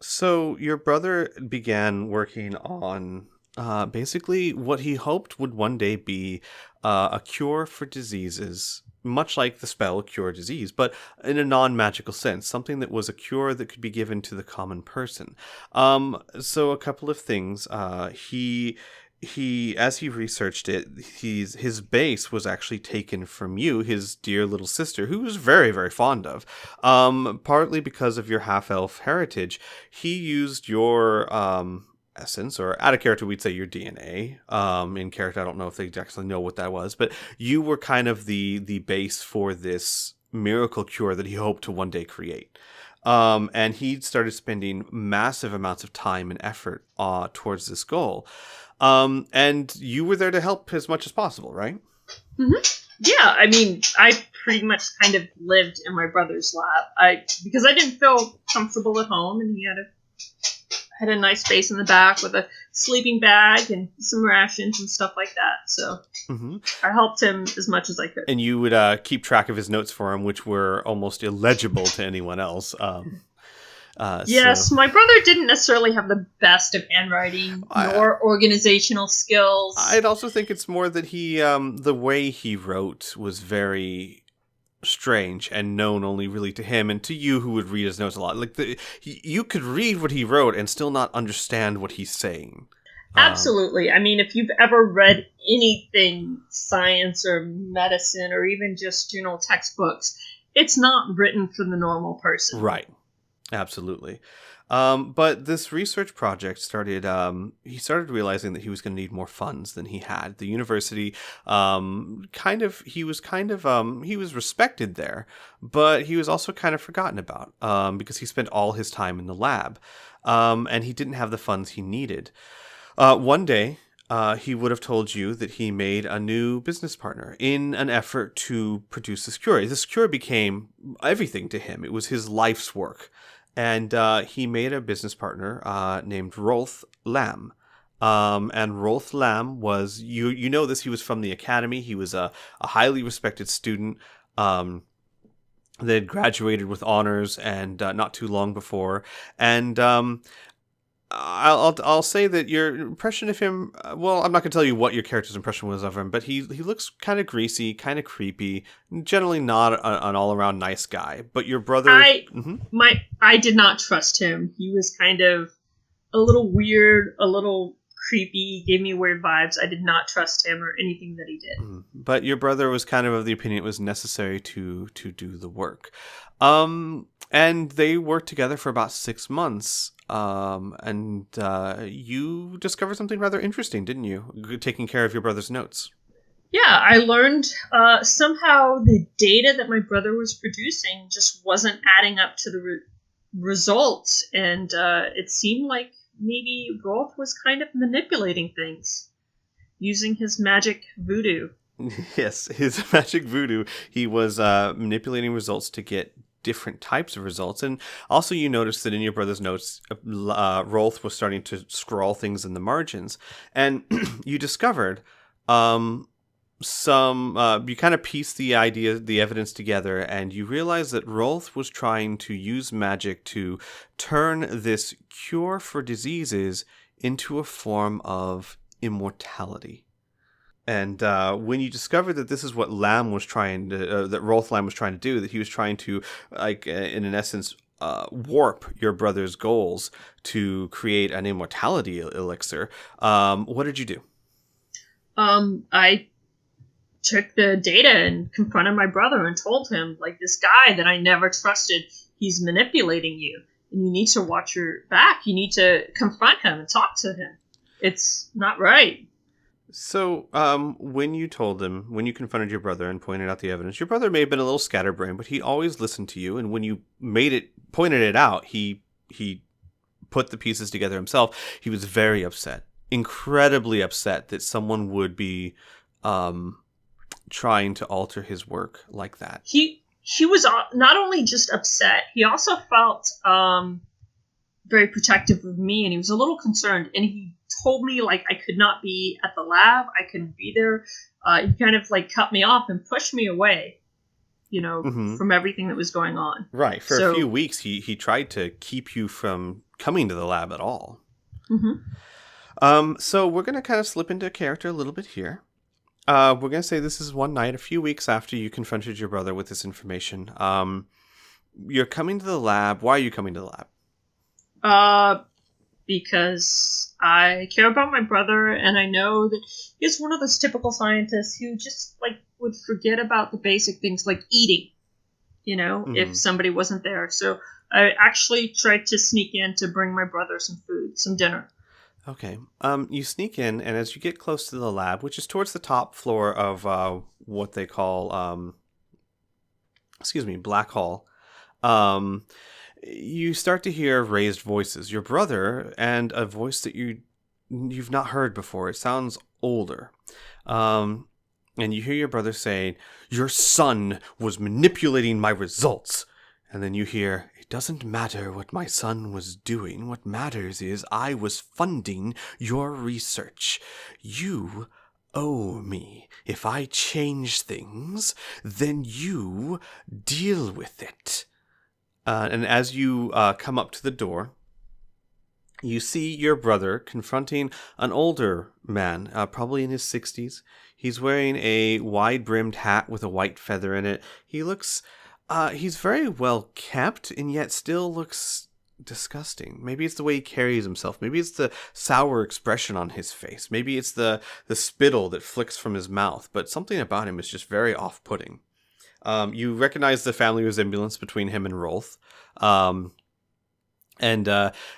[SPEAKER 1] So your brother began working on basically what he hoped would one day be a cure for diseases, much like the spell Cure Disease, but in a non-magical sense, something that was a cure that could be given to the common person. So a couple of things. He as he researched it, his base was actually taken from you, his dear little sister, who he was very, very fond of. Partly because of your half-elf heritage, he used your essence, or out of character we'd say your DNA. In character, I don't know if they actually know what that was, but you were kind of the base for this miracle cure that he hoped to one day create. And he started spending massive amounts of time and effort towards this goal. And you were there to help as much as possible, right?
[SPEAKER 4] Mm-hmm. Yeah, I mean, I pretty much kind of lived in my brother's lab. Because I didn't feel comfortable at home, and he had a nice space in the back with a sleeping bag and some rations and stuff like that. So I helped him as much as I could.
[SPEAKER 1] And you would keep track of his notes for him, which were almost illegible to anyone else.
[SPEAKER 4] Yes, my brother didn't necessarily have the best of handwriting nor organizational skills.
[SPEAKER 1] I'd also think it's more that he, the way he wrote was very strange and known only really to him and to you, who would read his notes a lot. Like you could read what he wrote and still not understand what he's saying.
[SPEAKER 4] Absolutely. I mean, if you've ever read anything science or medicine or even just textbooks, it's not written for the normal person.
[SPEAKER 1] Right. Absolutely. But this research project started, he started realizing that he was going to need more funds than he had. The university, he was respected there, but he was also kind of forgotten about, because he spent all his time in the lab, and he didn't have the funds he needed. One day, he would have told you that he made a new business partner in an effort to produce this cure. This cure became everything to him. It was his life's work. And he made a business partner named Rolf Lamb. And Rolf Lamb was, you know this, he was from the academy. He was a highly respected student. They had graduated with honors and not too long before. And I'll say that your impression of him, well, I'm not going to tell you what your character's impression was of him, but he looks kind of greasy, kind of creepy, generally not an all-around nice guy. But your brother... I
[SPEAKER 4] did not trust him. He was kind of a little weird, a little creepy, gave me weird vibes. I did not trust him or anything that he did.
[SPEAKER 1] But your brother was kind of the opinion it was necessary to do the work. And they worked together for about 6 months. And you discovered something rather interesting, didn't you? Taking care of your brother's notes.
[SPEAKER 4] Yeah, I learned somehow the data that my brother was producing just wasn't adding up to the results. And it seemed like maybe Rolf was kind of manipulating things using his magic voodoo.
[SPEAKER 1] Yes, his magic voodoo. He was manipulating results to get different types of results. And also you noticed that in your brother's notes, Rolf was starting to scrawl things in the margins. And you discovered you kind of pieced the evidence together, and you realize that Rolf was trying to use magic to turn this cure for diseases into a form of immortality. And when you discovered that this is what Lamb was trying to, that Rolf Lamb was trying to do, that he was trying to, in an essence, warp your brother's goals to create an immortality elixir, what did you do?
[SPEAKER 4] I took the data and confronted my brother and told him, like, this guy that I never trusted, he's manipulating you. And you need to watch your back. You need to confront him and talk to him. It's not right.
[SPEAKER 1] So, when you confronted your brother and pointed out the evidence, your brother may have been a little scatterbrained, but he always listened to you. And when you pointed it out, he put the pieces together himself. He was very upset, incredibly upset that someone would be trying to alter his work like that.
[SPEAKER 4] He was not only just upset, he also felt very protective of me, and he was a little concerned. And he told me, like, I could not be at the lab, I couldn't be there. He kind of like cut me off and pushed me away, from everything that was going on.
[SPEAKER 1] Right. For a few weeks, he tried to keep you from coming to the lab at all.
[SPEAKER 4] Mm-hmm.
[SPEAKER 1] So we're going to kind of slip into character a little bit here. We're going to say this is one night, a few weeks after you confronted your brother with this information. You're coming to the lab. Why are you coming to the lab?
[SPEAKER 4] Because I care about my brother, and I know that he's one of those typical scientists who just, like, would forget about the basic things like eating, if somebody wasn't there. So I actually tried to sneak in to bring my brother some food, some dinner.
[SPEAKER 1] Okay. You sneak in, and as you get close to the lab, which is towards the top floor of what they call, Black Hall, you start to hear raised voices. Your brother, and a voice that you've not heard before. It sounds older. And you hear your brother saying, "Your son was manipulating my results." And then you hear, "It doesn't matter what my son was doing. What matters is I was funding your research. You owe me. If I change things, then you deal with it." And as you come up to the door, you see your brother confronting an older man, probably in his 60s. He's wearing a wide-brimmed hat with a white feather in it. He looks... he's very well kept, and yet still looks disgusting. Maybe it's the way he carries himself. Maybe it's the sour expression on his face. Maybe it's the spittle that flicks from his mouth. But something about him is just very off-putting. You recognize the family resemblance between him and Rolf. And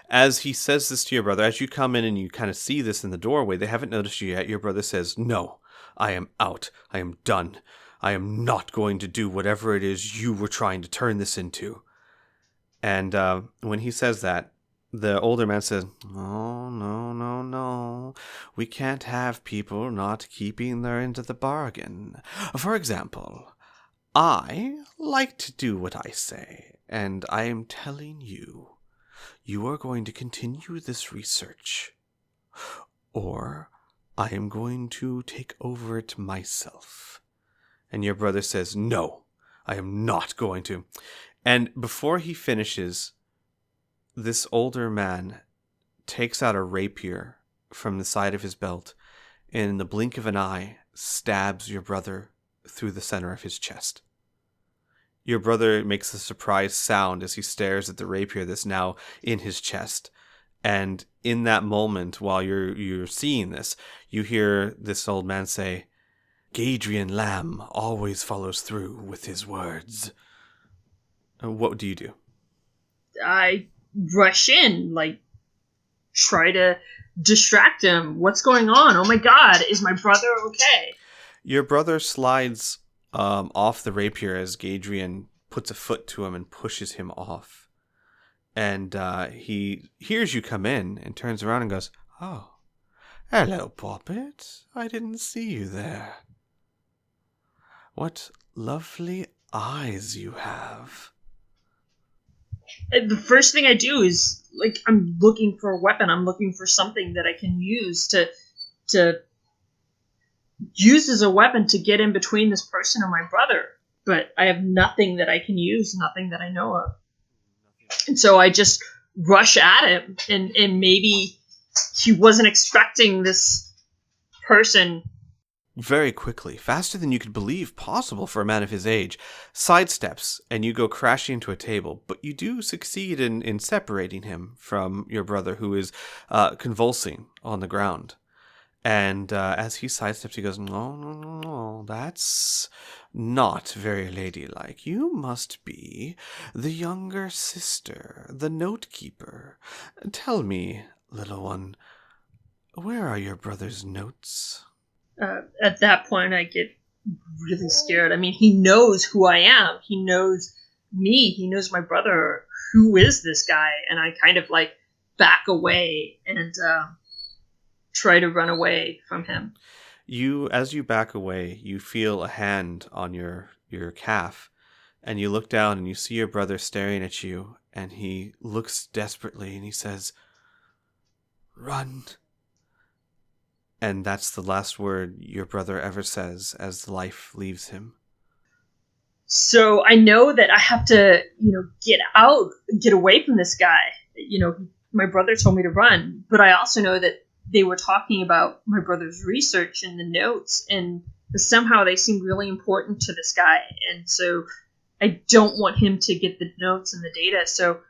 [SPEAKER 1] as he says this to your brother, as you come in and you kind of see this in the doorway, they haven't noticed you yet. Your brother says, "No, I am out. I am done. I am not going to do whatever it is you were trying to turn this into." And when he says that, the older man says, "Oh, no. We can't have people not keeping their end of the bargain. For example, I like to do what I say, and I am telling you, you are going to continue this research, or I am going to take over it myself." And your brother says, "No, I am not going to." And before he finishes, this older man takes out a rapier from the side of his belt, and in the blink of an eye, stabs your brother through the center of his chest. Your brother makes a surprised sound as he stares at the rapier that's now in his chest, And in that moment, while you're seeing this, you hear this old man say, "Gadrian Lamb always follows through with his words." What do you do?
[SPEAKER 4] I rush in, like, try to distract him. What's going on? Oh my god, is my brother okay?
[SPEAKER 1] Your brother slides off the rapier as Gadrian puts a foot to him and pushes him off. And he hears you come in and turns around and goes, "Oh, hello, Poppet. I didn't see you there. What lovely eyes you have."
[SPEAKER 4] And the first thing I do is, like, I'm looking for a weapon. I'm looking for something that I can use to use as a weapon to get in between this person and my brother. But I have nothing that I can use, nothing that I know of. And so I just rush at him, and maybe he wasn't expecting this person.
[SPEAKER 1] Very quickly, faster than you could believe possible for a man of his age, sidesteps, and you go crashing into a table, but you do succeed in separating him from your brother, who is convulsing on the ground. And as he sidesteps, he goes, "No, no, no, no, that's not very ladylike. You must be the younger sister, the note-keeper. Tell me, little one, where are your brother's notes?"
[SPEAKER 4] At that point, I get really scared. I mean, he knows who I am. He knows me. He knows my brother. Who is this guy? And I kind of, like, back away and try to run away from him.
[SPEAKER 1] As you back away, you feel a hand on your calf, and you look down and you see your brother staring at you, and he looks desperately and he says, "Run." And that's the last word your brother ever says as the life leaves him.
[SPEAKER 4] So I know that I have to, get away from this guy. My brother told me to run, but I also know that they were talking about my brother's research and the notes, and somehow they seemed really important to this guy. And so I don't want him to get the notes and the data. So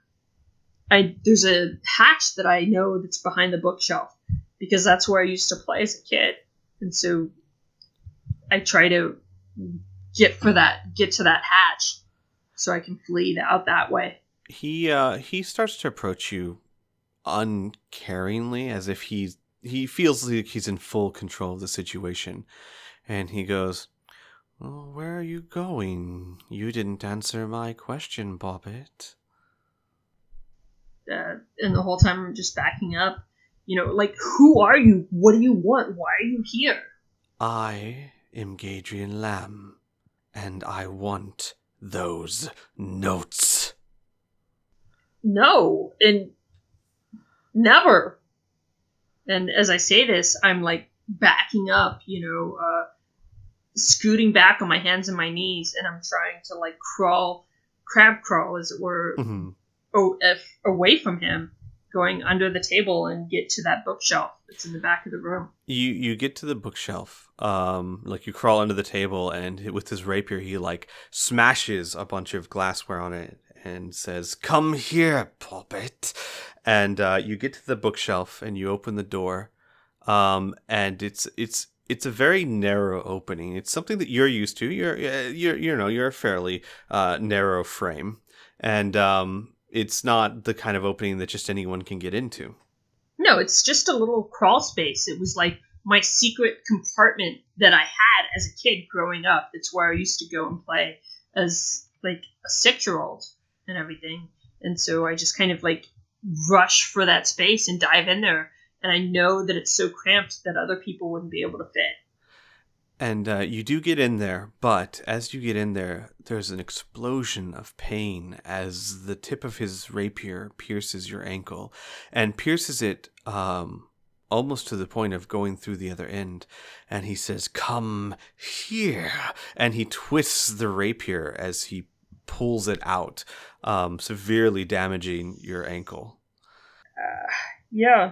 [SPEAKER 4] there's a hatch that I know that's behind the bookshelf, because that's where I used to play as a kid. And so I try to get to that hatch so I can flee out that way.
[SPEAKER 1] He starts to approach you uncaringly, as if he feels like he's in full control of the situation. And he goes, "Oh, where are you going? You didn't answer my question, Poppet."
[SPEAKER 4] And the whole time I'm just backing up. Who are you? What do you want? Why are you here?
[SPEAKER 1] "I am Gadrian Lamb, and I want those notes."
[SPEAKER 4] No, and never. And as I say this, I'm, like, backing up, scooting back on my hands and my knees, and I'm trying to, like, crab crawl, as it were, away from him, going under the table and get to that bookshelf that's in the back of the room.
[SPEAKER 1] You get to the bookshelf, like you crawl under the table, and with his rapier he, like, smashes a bunch of glassware on it and says, "Come here, Poppet." And you get to the bookshelf and you open the door, and it's a very narrow opening. It's something that you're used to. You're a fairly narrow frame, and it's not the kind of opening that just anyone can get into.
[SPEAKER 4] No, it's just a little crawl space. It was like my secret compartment that I had as a kid growing up. It's where I used to go and play as, like, a 6-year-old and everything. And so I just kind of, like, rush for that space and dive in there. And I know that it's so cramped that other people wouldn't be able to fit.
[SPEAKER 1] And you do get in there, but as you get in there, there's an explosion of pain as the tip of his rapier pierces your ankle, and pierces it almost to the point of going through the other end. And he says, "Come here," and he twists the rapier as he pulls it out, severely damaging your ankle.
[SPEAKER 4] Yeah.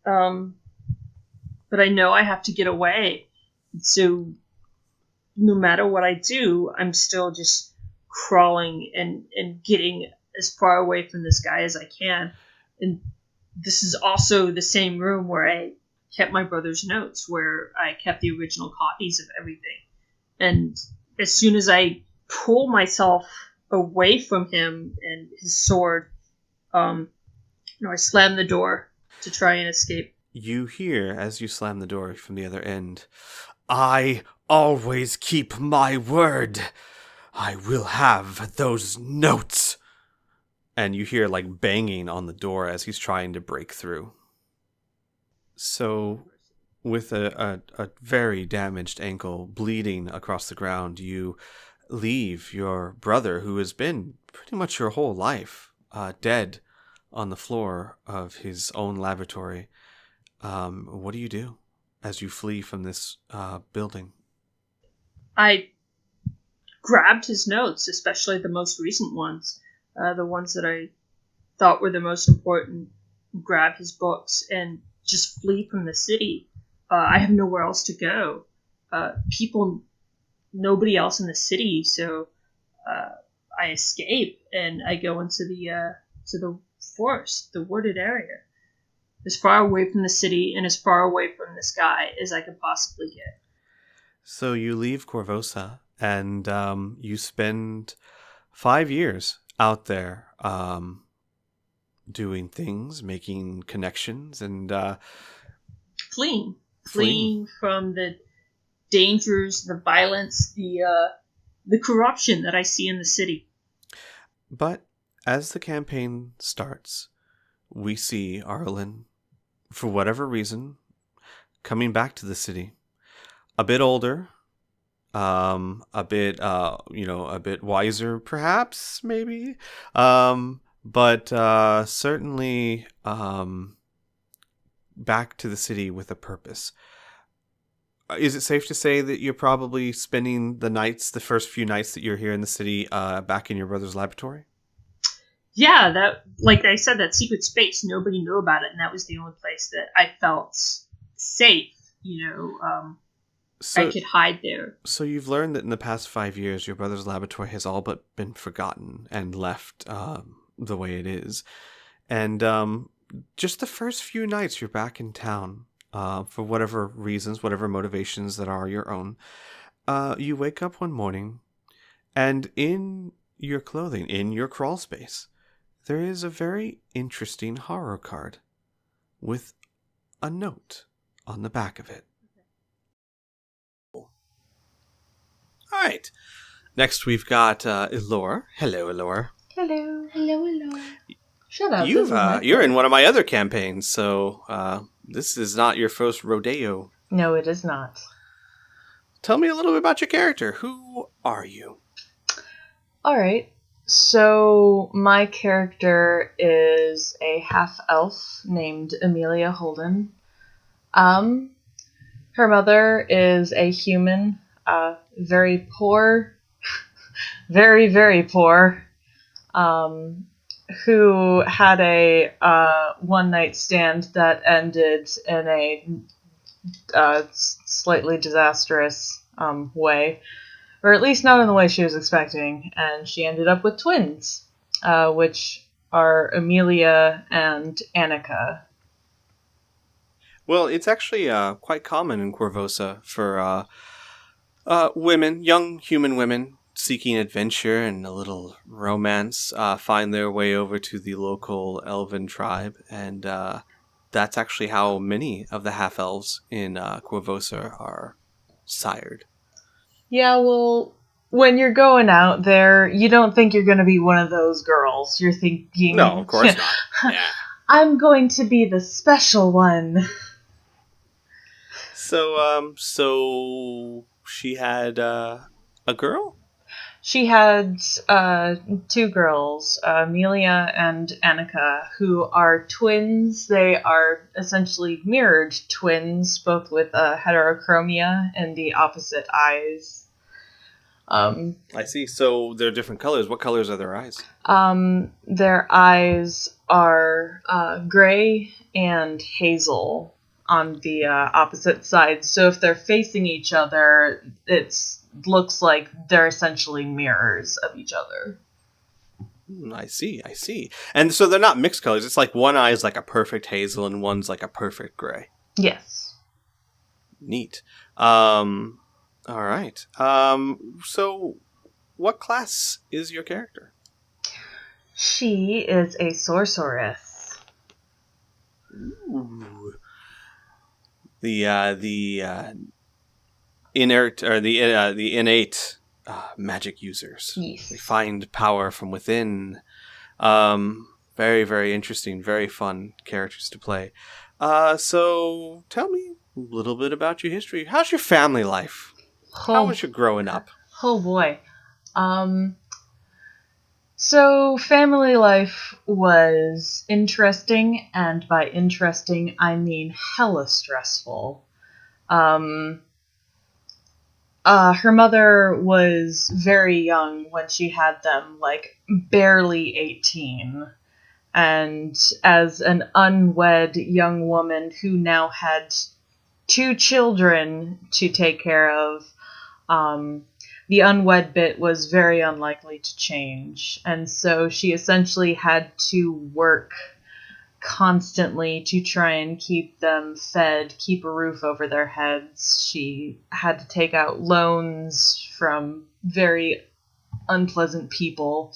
[SPEAKER 4] But I know I have to get away. So no matter what I do, I'm still just crawling and getting as far away from this guy as I can. And this is also the same room where I kept my brother's notes, where I kept the original copies of everything. And as soon as I pull myself away from him and his sword, I slam the door to try and escape.
[SPEAKER 1] You hear, as you slam the door from the other end, "I always keep my word. I will have those notes." And you hear, like, banging on the door as he's trying to break through. So, with a very damaged ankle bleeding across the ground, you leave your brother, who has been pretty much your whole life, dead on the floor of his own laboratory. What do you do as you flee from this building?
[SPEAKER 4] I grabbed his notes, especially the most recent ones, the ones that I thought were the most important, grab his books and just flee from the city. I have nowhere else to go. Nobody else in the city, so I escape and I go into the forest, the wooded area, as far away from the city and as far away from this guy as I could possibly get.
[SPEAKER 1] So you leave Corvosa and you spend 5 years out there doing things, making connections, and
[SPEAKER 4] fleeing from the dangers, the violence, the corruption that I see in the city.
[SPEAKER 1] But as the campaign starts, we see Arlen, for whatever reason, coming back to the city, a bit older, a bit wiser, perhaps, maybe, but certainly back to the city with a purpose. Is it safe to say that you're probably spending the first few nights that you're here in the city, back in your brother's laboratory?
[SPEAKER 4] Yeah, that, like I said, that secret space, nobody knew about it, and that was the only place that I felt safe, I could hide there.
[SPEAKER 1] So you've learned that in the past 5 years, your brother's laboratory has all but been forgotten and left the way it is. And just the first few nights you're back in town, for whatever reasons, whatever motivations that are your own, you wake up one morning, and in your clothing, in your crawl space, there is a very interesting horror card with a note on the back of it. All right. Next, we've got Elor. Hello, Elor.
[SPEAKER 5] Hello, hello, hello. Shut up. this is my
[SPEAKER 1] You're in
[SPEAKER 5] fault.
[SPEAKER 1] one of my other campaigns, so this is not your first rodeo.
[SPEAKER 5] No, it is not.
[SPEAKER 1] Tell me a little bit about your character. Who are you?
[SPEAKER 5] Alright, so my character is a half-elf named Amelia Holden. Her mother is a human, very poor, very, very poor, who had a one-night stand that ended in a slightly disastrous way. Or at least not in the way she was expecting, and she ended up with twins, which are Amelia and Annika.
[SPEAKER 1] Well, it's actually quite common in Corvosa for women, young human women, seeking adventure and a little romance, find their way over to the local elven tribe, and that's actually how many of the half-elves in Corvosa are sired.
[SPEAKER 5] Yeah, well, when you're going out there, you don't think you're going to be one of those girls. You're thinking...
[SPEAKER 1] No, of course not. Yeah.
[SPEAKER 5] I'm going to be the special one.
[SPEAKER 1] So she had a girl?
[SPEAKER 5] She had two girls, Amelia and Annika, who are twins. They are essentially mirrored twins, both with heterochromia and the opposite eyes.
[SPEAKER 1] I see. So they're different colors. What colors are their eyes?
[SPEAKER 5] Their eyes are gray and hazel on the opposite sides. So if they're facing each other, it looks like they're essentially mirrors of each other.
[SPEAKER 1] I see, I see. And so they're not mixed colors. It's like one eye is like a perfect hazel and one's like a perfect gray.
[SPEAKER 5] Yes.
[SPEAKER 1] Neat. All right. So what class is your character?
[SPEAKER 5] She is a sorceress.
[SPEAKER 1] Ooh. The inert or the innate magic users.
[SPEAKER 5] Yes.
[SPEAKER 1] They find power from within. Very, very interesting, very fun characters to play. So tell me a little bit about your history. How's your family life? How was your growing up?
[SPEAKER 5] Oh boy. So family life was interesting, and by interesting I mean hella stressful. Her mother was very young when she had them, like barely 18. And as an unwed young woman who now had 2 children to take care of, the unwed bit was very unlikely to change. And so she essentially had to work constantly to try and keep them fed, keep a roof over their heads. She had to take out loans from very unpleasant people.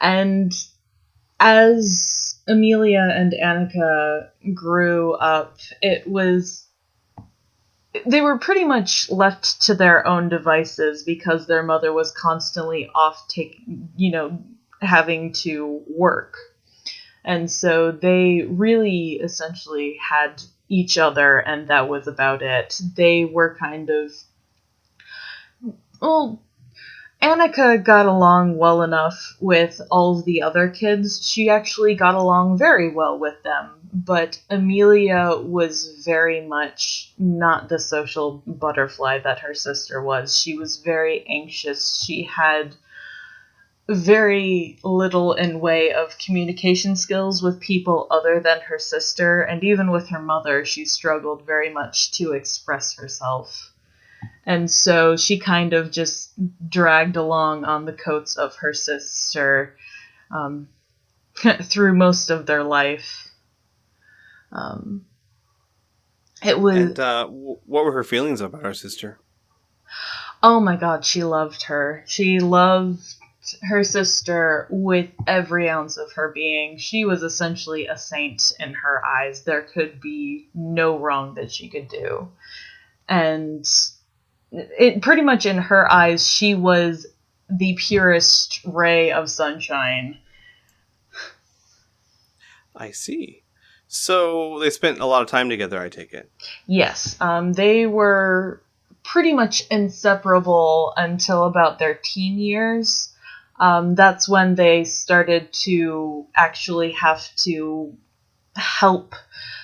[SPEAKER 5] And as Amelia and Annika grew up, they were pretty much left to their own devices because their mother was constantly off having to work. And so they really essentially had each other, and that was about it. They were kind of... Well, Annika got along well enough with all of the other kids. She actually got along very well with them. But Amelia was very much not the social butterfly that her sister was. She was very anxious. She had very little in way of communication skills with people other than her sister, and even with her mother, she struggled very much to express herself. And so she kind of just dragged along on the coats of her sister through most of their life. It was...
[SPEAKER 1] And what were her feelings about her sister?
[SPEAKER 5] Oh my god, she loved her. She loved her sister with every ounce of her being. She was essentially a saint in her eyes. There could be no wrong that she could do. And it pretty much in her eyes, she was the purest ray of sunshine.
[SPEAKER 1] I see. So they spent a lot of time together, I take it.
[SPEAKER 5] Yes, they were pretty much inseparable until about their teen years. That's when they started to actually have to help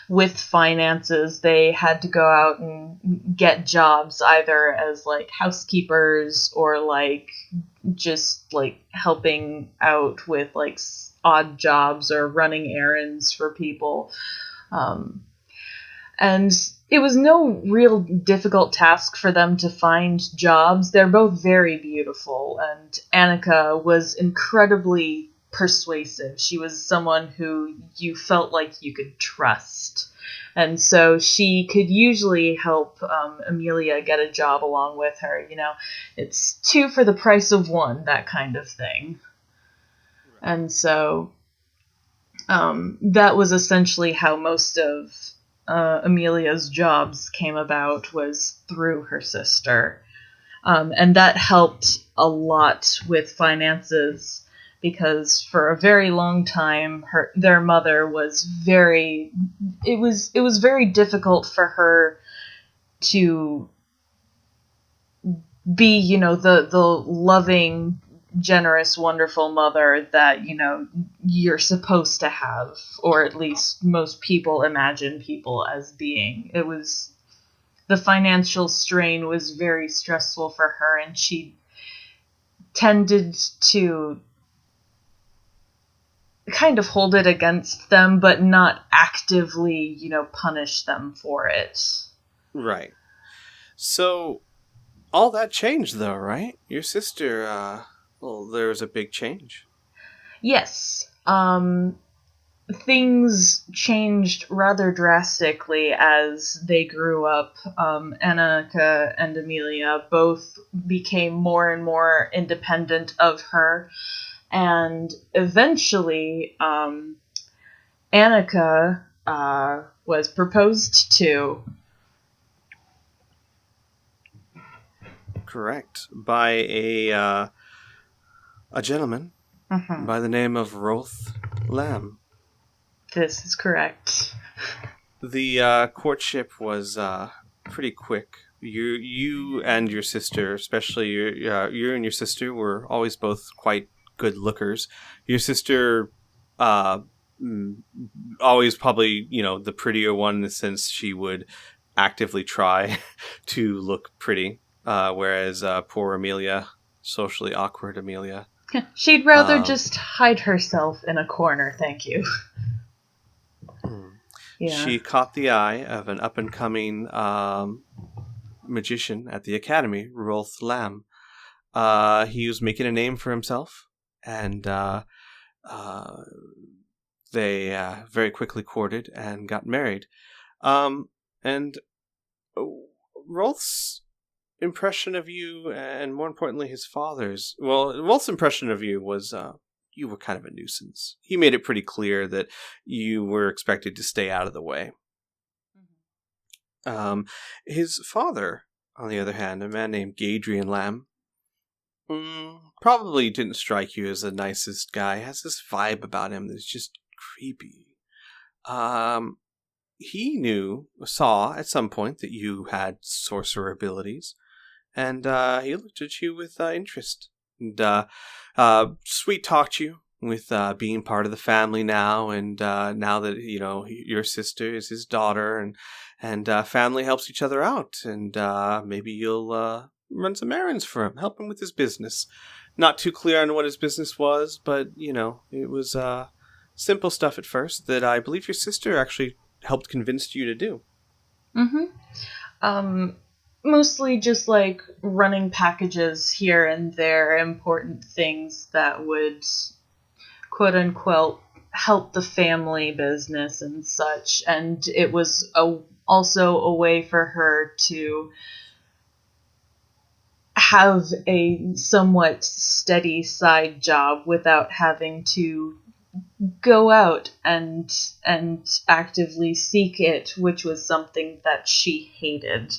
[SPEAKER 5] with finances. They had to go out and get jobs, either as like housekeepers or like just like helping out with like odd jobs or running errands for people. And it was no real difficult task for them to find jobs. They're both very beautiful, and Annika was incredibly persuasive. She was someone who you felt like you could trust. And so she could usually help Amelia get a job along with her. You know, it's 2 for the price of 1, that kind of thing. And so that was essentially how most of Amelia's jobs came about, was through her sister. And that helped a lot with finances, because for a very long time their mother was very... It was very difficult for her to be, you know, the loving, generous, wonderful mother that, you know, you're supposed to have, or at least most people imagine people as being. It was... The financial strain was very stressful for her, and she tended to kind of hold it against them, but not actively, you know, punish them for it.
[SPEAKER 1] Right. So all that changed, though, right? Your sister Well, there's a big change.
[SPEAKER 5] Yes. Things changed rather drastically as they grew up. Annika and Amelia both became more and more independent of her, and eventually, Annika was proposed to.
[SPEAKER 1] Correct. By a gentleman by the name of Roth Lamb.
[SPEAKER 5] This is correct.
[SPEAKER 1] The courtship was pretty quick. You and your sister, especially you and your sister, were always both quite good lookers. Your sister, always probably the prettier one in the sense she would actively try to look pretty, whereas poor Amelia, socially awkward Amelia.
[SPEAKER 5] She'd rather just hide herself in a corner, thank you. Yeah.
[SPEAKER 1] She caught the eye of an up-and-coming magician at the academy, Rolf Lamb. He was making a name for himself, and they very quickly courted and got married. And Rolf's impression of you, and more importantly his father's, Rolf's impression of you was you were kind of a nuisance. He made it pretty clear that you were expected to stay out of the way. His father, on the other hand, a man named Gadrian Lamb, probably didn't strike you as the nicest guy. He has this vibe about him that's just creepy. He saw at some point that you had sorcerer abilities, and he looked at you with interest. And sweet talked you with being part of the family now, and now that your sister is his daughter, and family helps each other out, and maybe you'll run some errands for him, help him with his business. Not too clear on what his business was, but it was simple stuff at first that I believe your sister actually helped convince you to do.
[SPEAKER 5] Mostly just like running packages here and there, important things that would quote unquote help the family business and such. And it was also a way for her to have a somewhat steady side job without having to go out and actively seek it, which was something that she hated.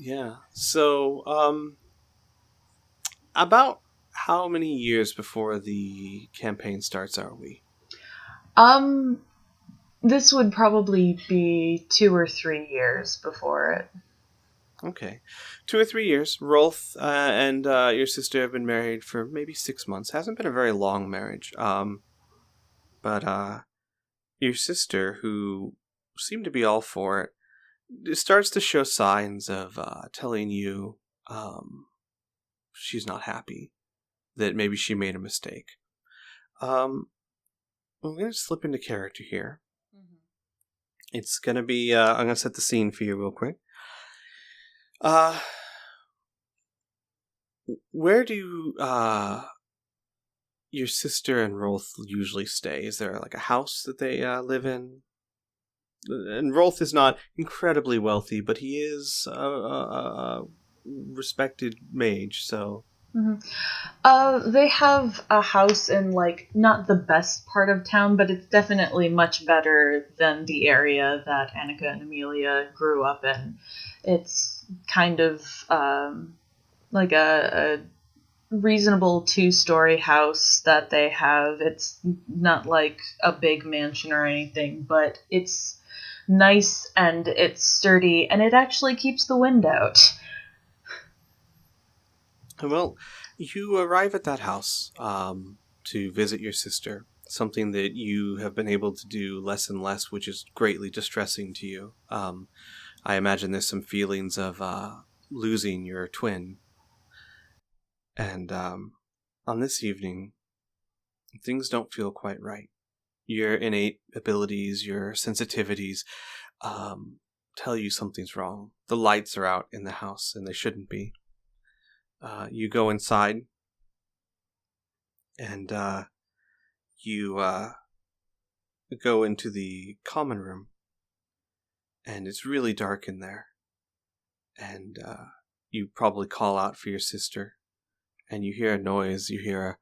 [SPEAKER 1] Yeah. So, about how many years before the campaign starts are we?
[SPEAKER 5] This would probably be 2 or 3 years before it.
[SPEAKER 1] Okay. 2 or 3 years. Rolf and your sister have been married for maybe 6 months. Hasn't been a very long marriage. But your sister, who seemed to be all for it, starts to show signs of telling you she's not happy, that maybe she made a mistake. I'm going to slip into character here. It's going to be, I'm going to set the scene for you real quick. Where do your sister and Rolf usually stay? Is there like a house that they live in? And Rolf is not incredibly wealthy, but he is a respected mage, so...
[SPEAKER 5] They have a house in, like, not the best part of town, but it's definitely much better than the area that Annika and Amelia grew up in. It's kind of, like a reasonable 2-story house that they have. It's not like a big mansion or anything, but it's nice and it's sturdy, and it actually keeps the wind out.
[SPEAKER 1] Well, you arrive at that house to visit your sister, something that you have been able to do less and less, which is greatly distressing to you. I imagine there's some feelings of losing your twin. And on this evening, things don't feel quite right. Your innate abilities, your sensitivities tell you something's wrong. The lights are out in the house, and they shouldn't be. You go inside, and you go into the common room, and it's really dark in there. And you probably call out for your sister, and you hear a noise. You hear a...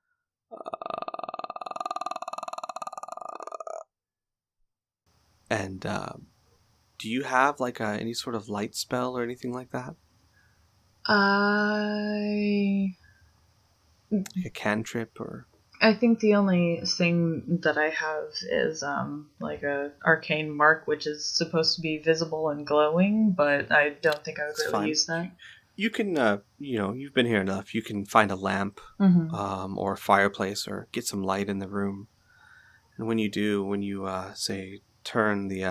[SPEAKER 1] And do you have like any sort of light spell or anything like that? Like a cantrip or...
[SPEAKER 5] I think the only thing that I have is like a arcane mark, which is supposed to be visible and glowing, but I don't think I would really use that.
[SPEAKER 1] You can, you've been here enough. You can find a lamp, or a fireplace, or get some light in the room. And when you do, say, turn the...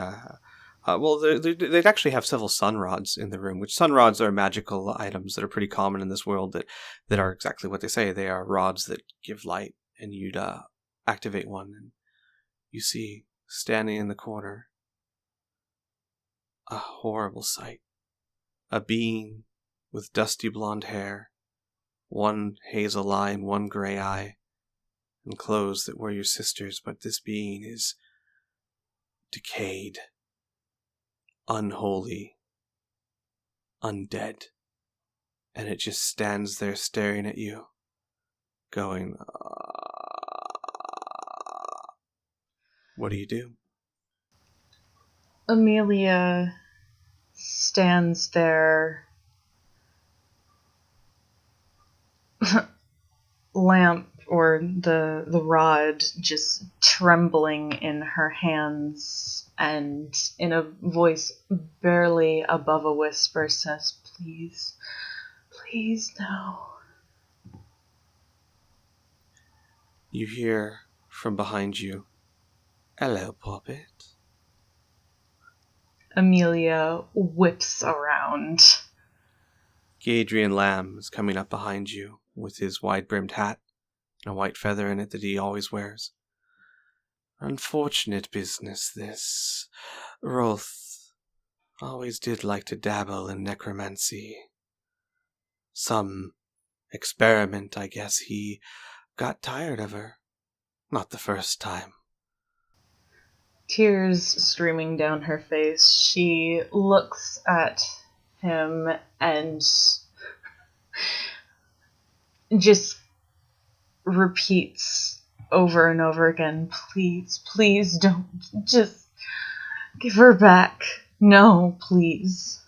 [SPEAKER 1] they'd actually have several sun rods in the room, which sun rods are magical items that are pretty common in this world that are exactly what they say. They are rods that give light, and you'd activate one, and you see, standing in the corner, a horrible sight. A being with dusty blonde hair, one hazel eye and one gray eye, and clothes that were your sister's, but this being is decayed, unholy, undead, and it just stands there staring at you, going, What do?
[SPEAKER 5] Amelia stands there, lamp or the rod just trembling in her hands, and in a voice barely above a whisper says, "Please, please no."
[SPEAKER 1] You hear from behind you, "Hello, Poppet."
[SPEAKER 5] Amelia whips around.
[SPEAKER 1] Gadrian Lamb is coming up behind you with his wide-brimmed hat and a white feather in it that he always wears. "Unfortunate business, this. Roth always did like to dabble in necromancy. Some experiment, I guess. He got tired of her. Not the first time."
[SPEAKER 5] Tears streaming down her face, she looks at him and just repeats over and over again, "Please, please don't, just give her back. No, please."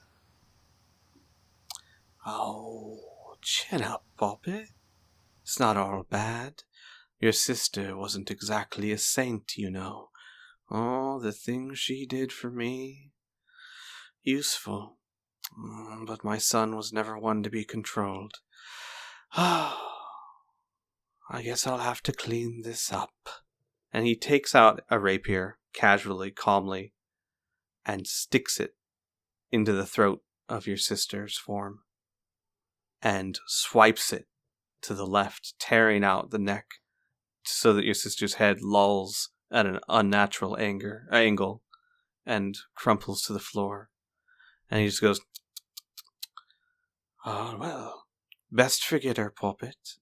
[SPEAKER 1] "Oh, chin up, Poppet. It's not all bad. Your sister wasn't exactly a saint, you know. Oh, the things she did for me. Useful. But my son was never one to be controlled. I guess I'll have to clean this up." And he takes out a rapier, casually, calmly, and sticks it into the throat of your sister's form, and swipes it to the left, tearing out the neck, so that your sister's head lolls at an unnatural angle and crumples to the floor. And he just goes, "Oh, well, best forget her, Poppet."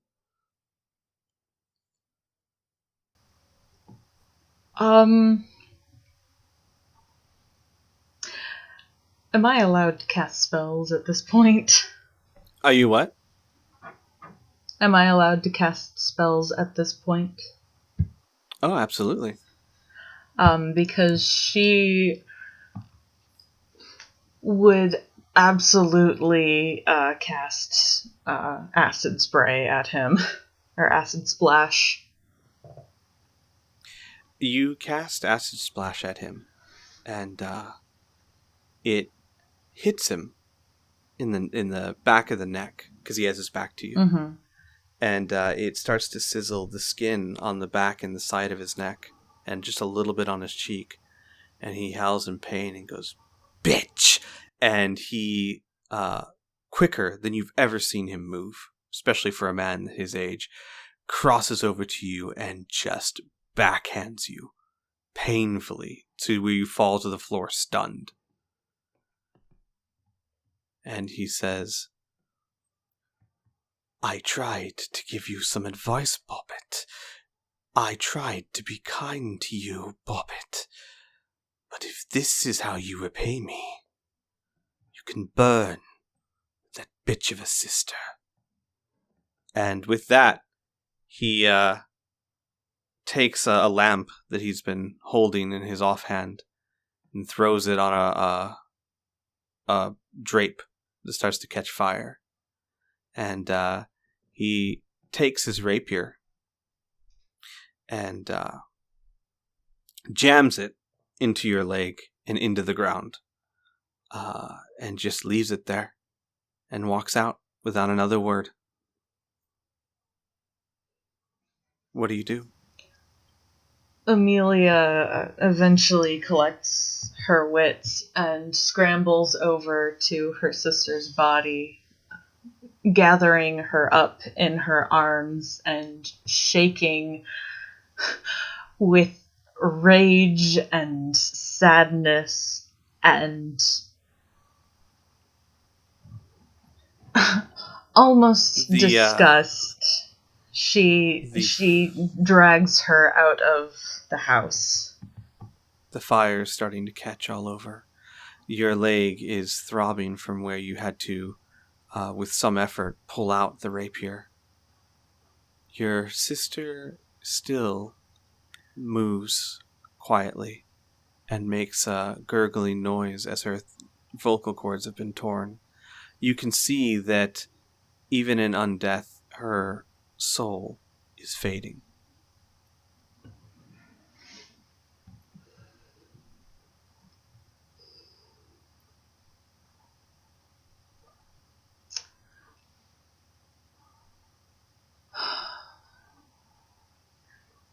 [SPEAKER 5] Am I allowed to cast spells at this point?
[SPEAKER 1] Are you what?
[SPEAKER 5] Am I allowed to cast spells at this point?
[SPEAKER 1] Oh, absolutely.
[SPEAKER 5] Because she would absolutely cast acid spray at him, or acid splash.
[SPEAKER 1] You cast Acid Splash at him, and it hits him in the back of the neck, because he has his back to you.
[SPEAKER 5] Mm-hmm.
[SPEAKER 1] And it starts to sizzle the skin on the back and the side of his neck, and just a little bit on his cheek. And he howls in pain and goes, "Bitch!" And he, quicker than you've ever seen him move, especially for a man his age, crosses over to you and just backhands you painfully to where you fall to the floor stunned. and he says, "I tried to give you some advice, Poppet. I tried to be kind to you, Poppet. But if this is how you repay me, you can burn that bitch of a sister." And with that, he takes a lamp that he's been holding in his offhand and throws it on a drape that starts to catch fire. And he takes his rapier and jams it into your leg and into the ground, and just leaves it there and walks out without another word. What do you do?
[SPEAKER 5] Amelia eventually collects her wits and scrambles over to her sister's body, gathering her up in her arms and shaking with rage and sadness and almost disgust. She drags her out of the house.
[SPEAKER 1] The fire's starting to catch all over. Your leg is throbbing from where you had to, with some effort, pull out the rapier. Your sister still moves quietly and makes a gurgling noise as her vocal cords have been torn. You can see that even in undeath, her soul is fading.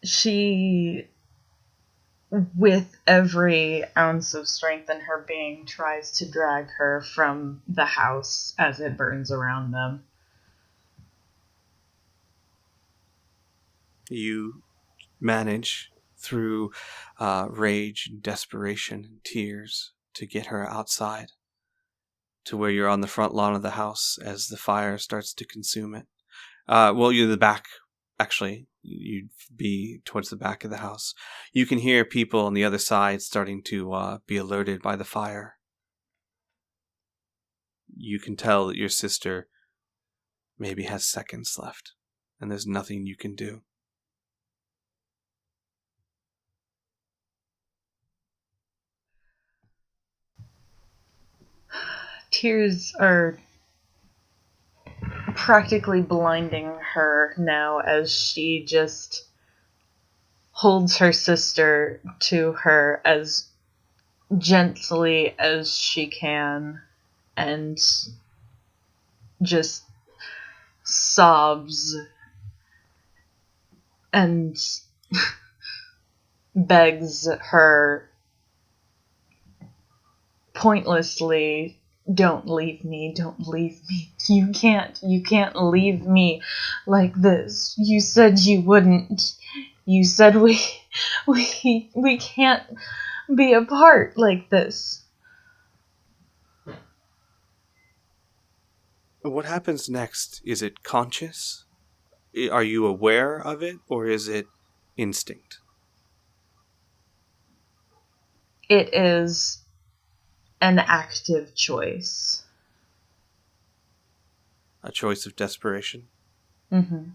[SPEAKER 5] She, with every ounce of strength in her being, tries to drag her from the house as it burns around them.
[SPEAKER 1] You manage, through rage and desperation and tears, to get her outside to where you're on the front lawn of the house as the fire starts to consume it. Well, you're the back, actually. You'd be towards the back of the house. You can hear people on the other side starting to be alerted by the fire. You can tell that your sister maybe has seconds left, and there's nothing you can do.
[SPEAKER 5] Tears are practically blinding her now as she just holds her sister to her as gently as she can and just sobs and begs her pointlessly, don't leave me, you can't leave me like this, you said you wouldn't, you said we can't be apart like this.
[SPEAKER 1] What happens next? Is it conscious? Are you aware of it, or is it instinct?
[SPEAKER 5] It is an active choice.
[SPEAKER 1] A choice of desperation?
[SPEAKER 5] Mm-hmm.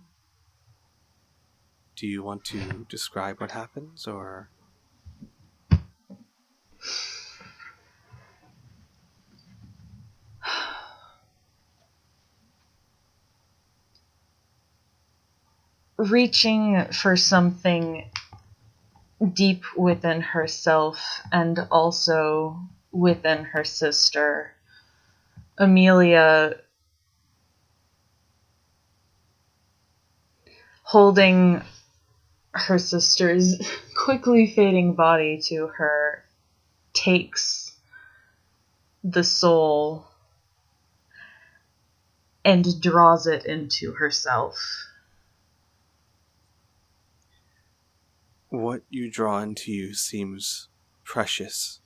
[SPEAKER 1] Do you want to describe what happens, or...
[SPEAKER 5] Reaching for something deep within herself and also within her sister, Amelia, holding her sister's quickly fading body to her, takes the soul and draws it into herself.
[SPEAKER 1] What you draw into you seems precious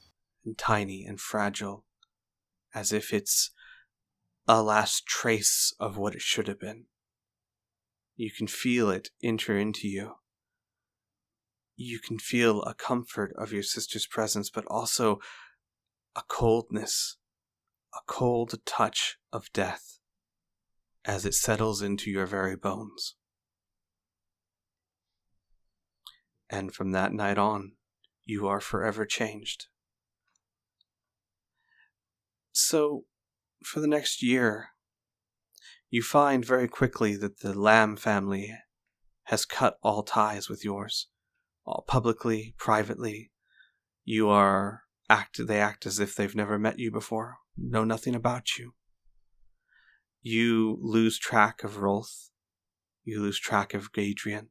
[SPEAKER 1] and tiny and fragile, as if it's a last trace of what it should have been. You can feel it enter into you. You can feel a comfort of your sister's presence, but also a coldness, a cold touch of death as it settles into your very bones. And from that night on, you are forever changed. So, for the next year, you find very quickly that the Lamb family has cut all ties with yours. All publicly, privately. They act as if they've never met you before, know nothing about you. You lose track of Rolth. You lose track of Gadrian.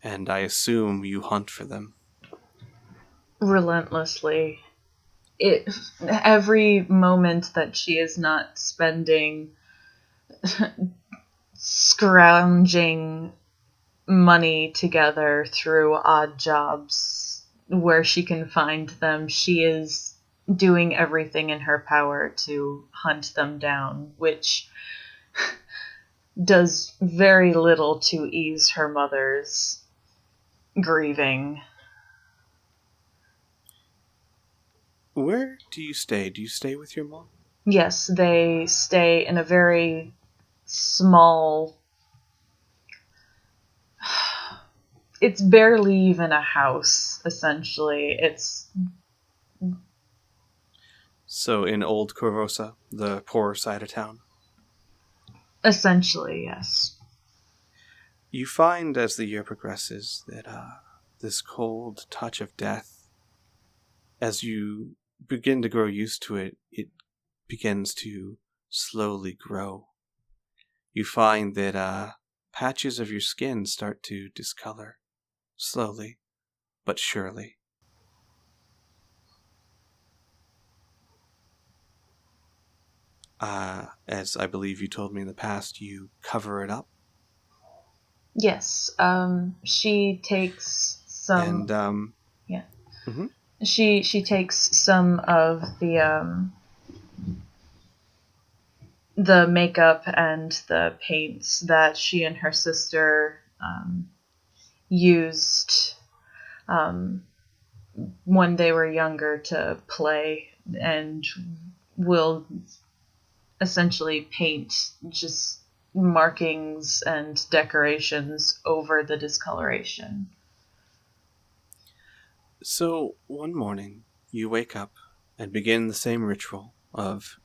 [SPEAKER 1] And I assume you hunt for them.
[SPEAKER 5] Relentlessly. Every moment that she is not spending scrounging money together through odd jobs where she can find them, she is doing everything in her power to hunt them down, which does very little to ease her mother's grieving.
[SPEAKER 1] Where do you stay? Do you stay with your mom?
[SPEAKER 5] Yes, they stay in a very small... It's barely even a house, essentially. It's...
[SPEAKER 1] So in Old Corvosa, the poorer side of town?
[SPEAKER 5] Essentially, yes.
[SPEAKER 1] You find as the year progresses that this cold touch of death, as you begin to grow used to it, it begins to slowly grow. You find that patches of your skin start to discolor, slowly but surely. As I believe you told me in the past, you cover it up.
[SPEAKER 5] Yes, she takes some...
[SPEAKER 1] And,
[SPEAKER 5] yeah.
[SPEAKER 1] Mm-hmm.
[SPEAKER 5] She takes some of the makeup and the paints that she and her sister used when they were younger to play, and will essentially paint just markings and decorations over the discoloration.
[SPEAKER 1] So, one morning, you wake up and begin the same ritual of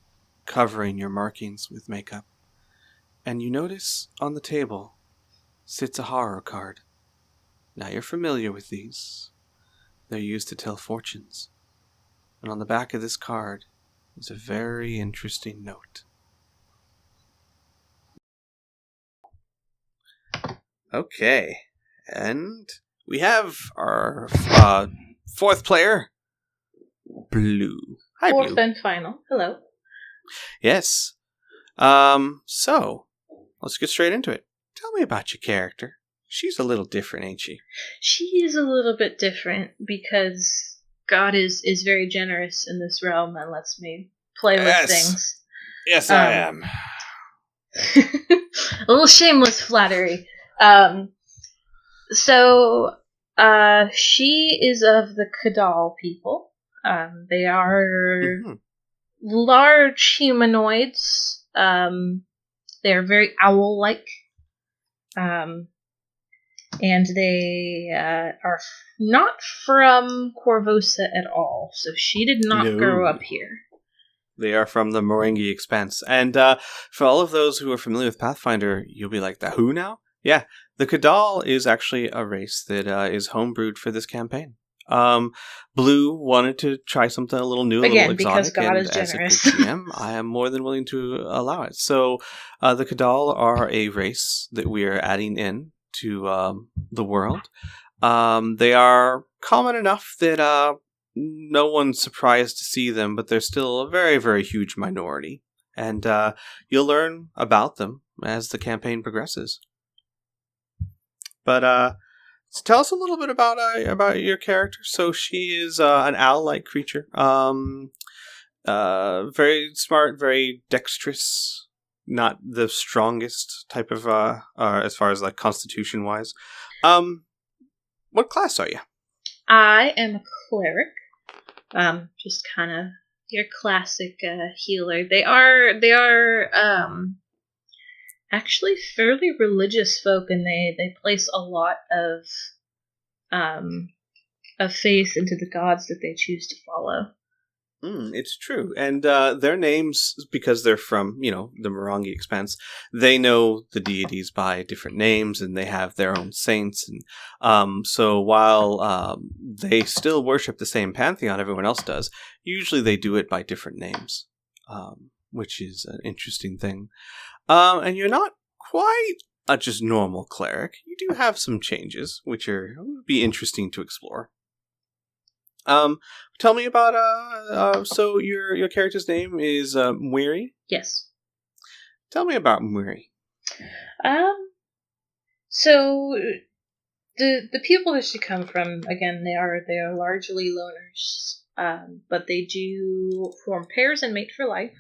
[SPEAKER 1] covering your markings with makeup, and you notice on the table sits a horror card. Now, you're familiar with these. They're used to tell fortunes. And on the back of this card is a very interesting note. Okay, and we have our fourth player, Blue. Hi,
[SPEAKER 6] Fourth
[SPEAKER 1] Blue.
[SPEAKER 6] and final. Hello.
[SPEAKER 1] Yes. So, let's get straight into it. Tell me about your character. She's a little different, ain't she?
[SPEAKER 6] She is a little bit different because God is very generous in this realm and lets me play with things.
[SPEAKER 1] Yes, I am.
[SPEAKER 6] A little shameless flattery. So she is of the Kadal people. They are large humanoids. They are very owl-like. And they are not from Corvosa at all, so she did not grow up here.
[SPEAKER 1] They are from the Moringi Expanse. And for all of those who are familiar with Pathfinder, you'll be like, the who now? Yeah, the Kadal is actually a race that is homebrewed for this campaign. Blue wanted to try something a little new, a little exotic,
[SPEAKER 6] because God
[SPEAKER 1] and
[SPEAKER 6] is generous.
[SPEAKER 1] as a good GM, I am more than willing to allow it. So the Kadal are a race that we are adding in to the world. They are common enough that no one's surprised to see them, but they're still a very, very huge minority. And you'll learn about them as the campaign progresses. But so tell us a little bit about your character. So she is an owl-like creature. Very smart, very dexterous. Not the strongest type of as far as like constitution wise. What class are you?
[SPEAKER 6] I am a cleric. Just kind of your classic healer. They are actually fairly religious folk, and they place a lot of faith into the gods that they choose to follow.
[SPEAKER 1] It's true. And their names, because they're from, the Morongi Expanse, they know the deities by different names, and they have their own saints. And so while they still worship the same pantheon everyone else does, usually they do it by different names, which is an interesting thing. And you're not quite a just normal cleric. You do have some changes, which would be interesting to explore. Tell me about, so your character's name is, Mwiri?
[SPEAKER 6] Yes.
[SPEAKER 1] Tell me about Mwiri.
[SPEAKER 6] So the people that she come from, again, they are largely loners, but they do form pairs and mate for life.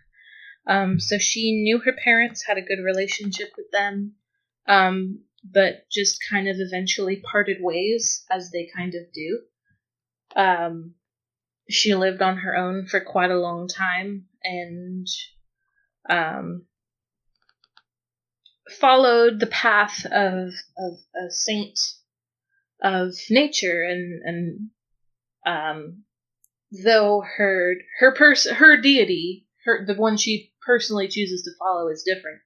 [SPEAKER 6] So she knew her parents, had a good relationship with them, but just kind of eventually parted ways, as they kind of do. She lived on her own for quite a long time, and followed the path of a saint of nature, and though her deity, the one she personally chooses to follow, is different,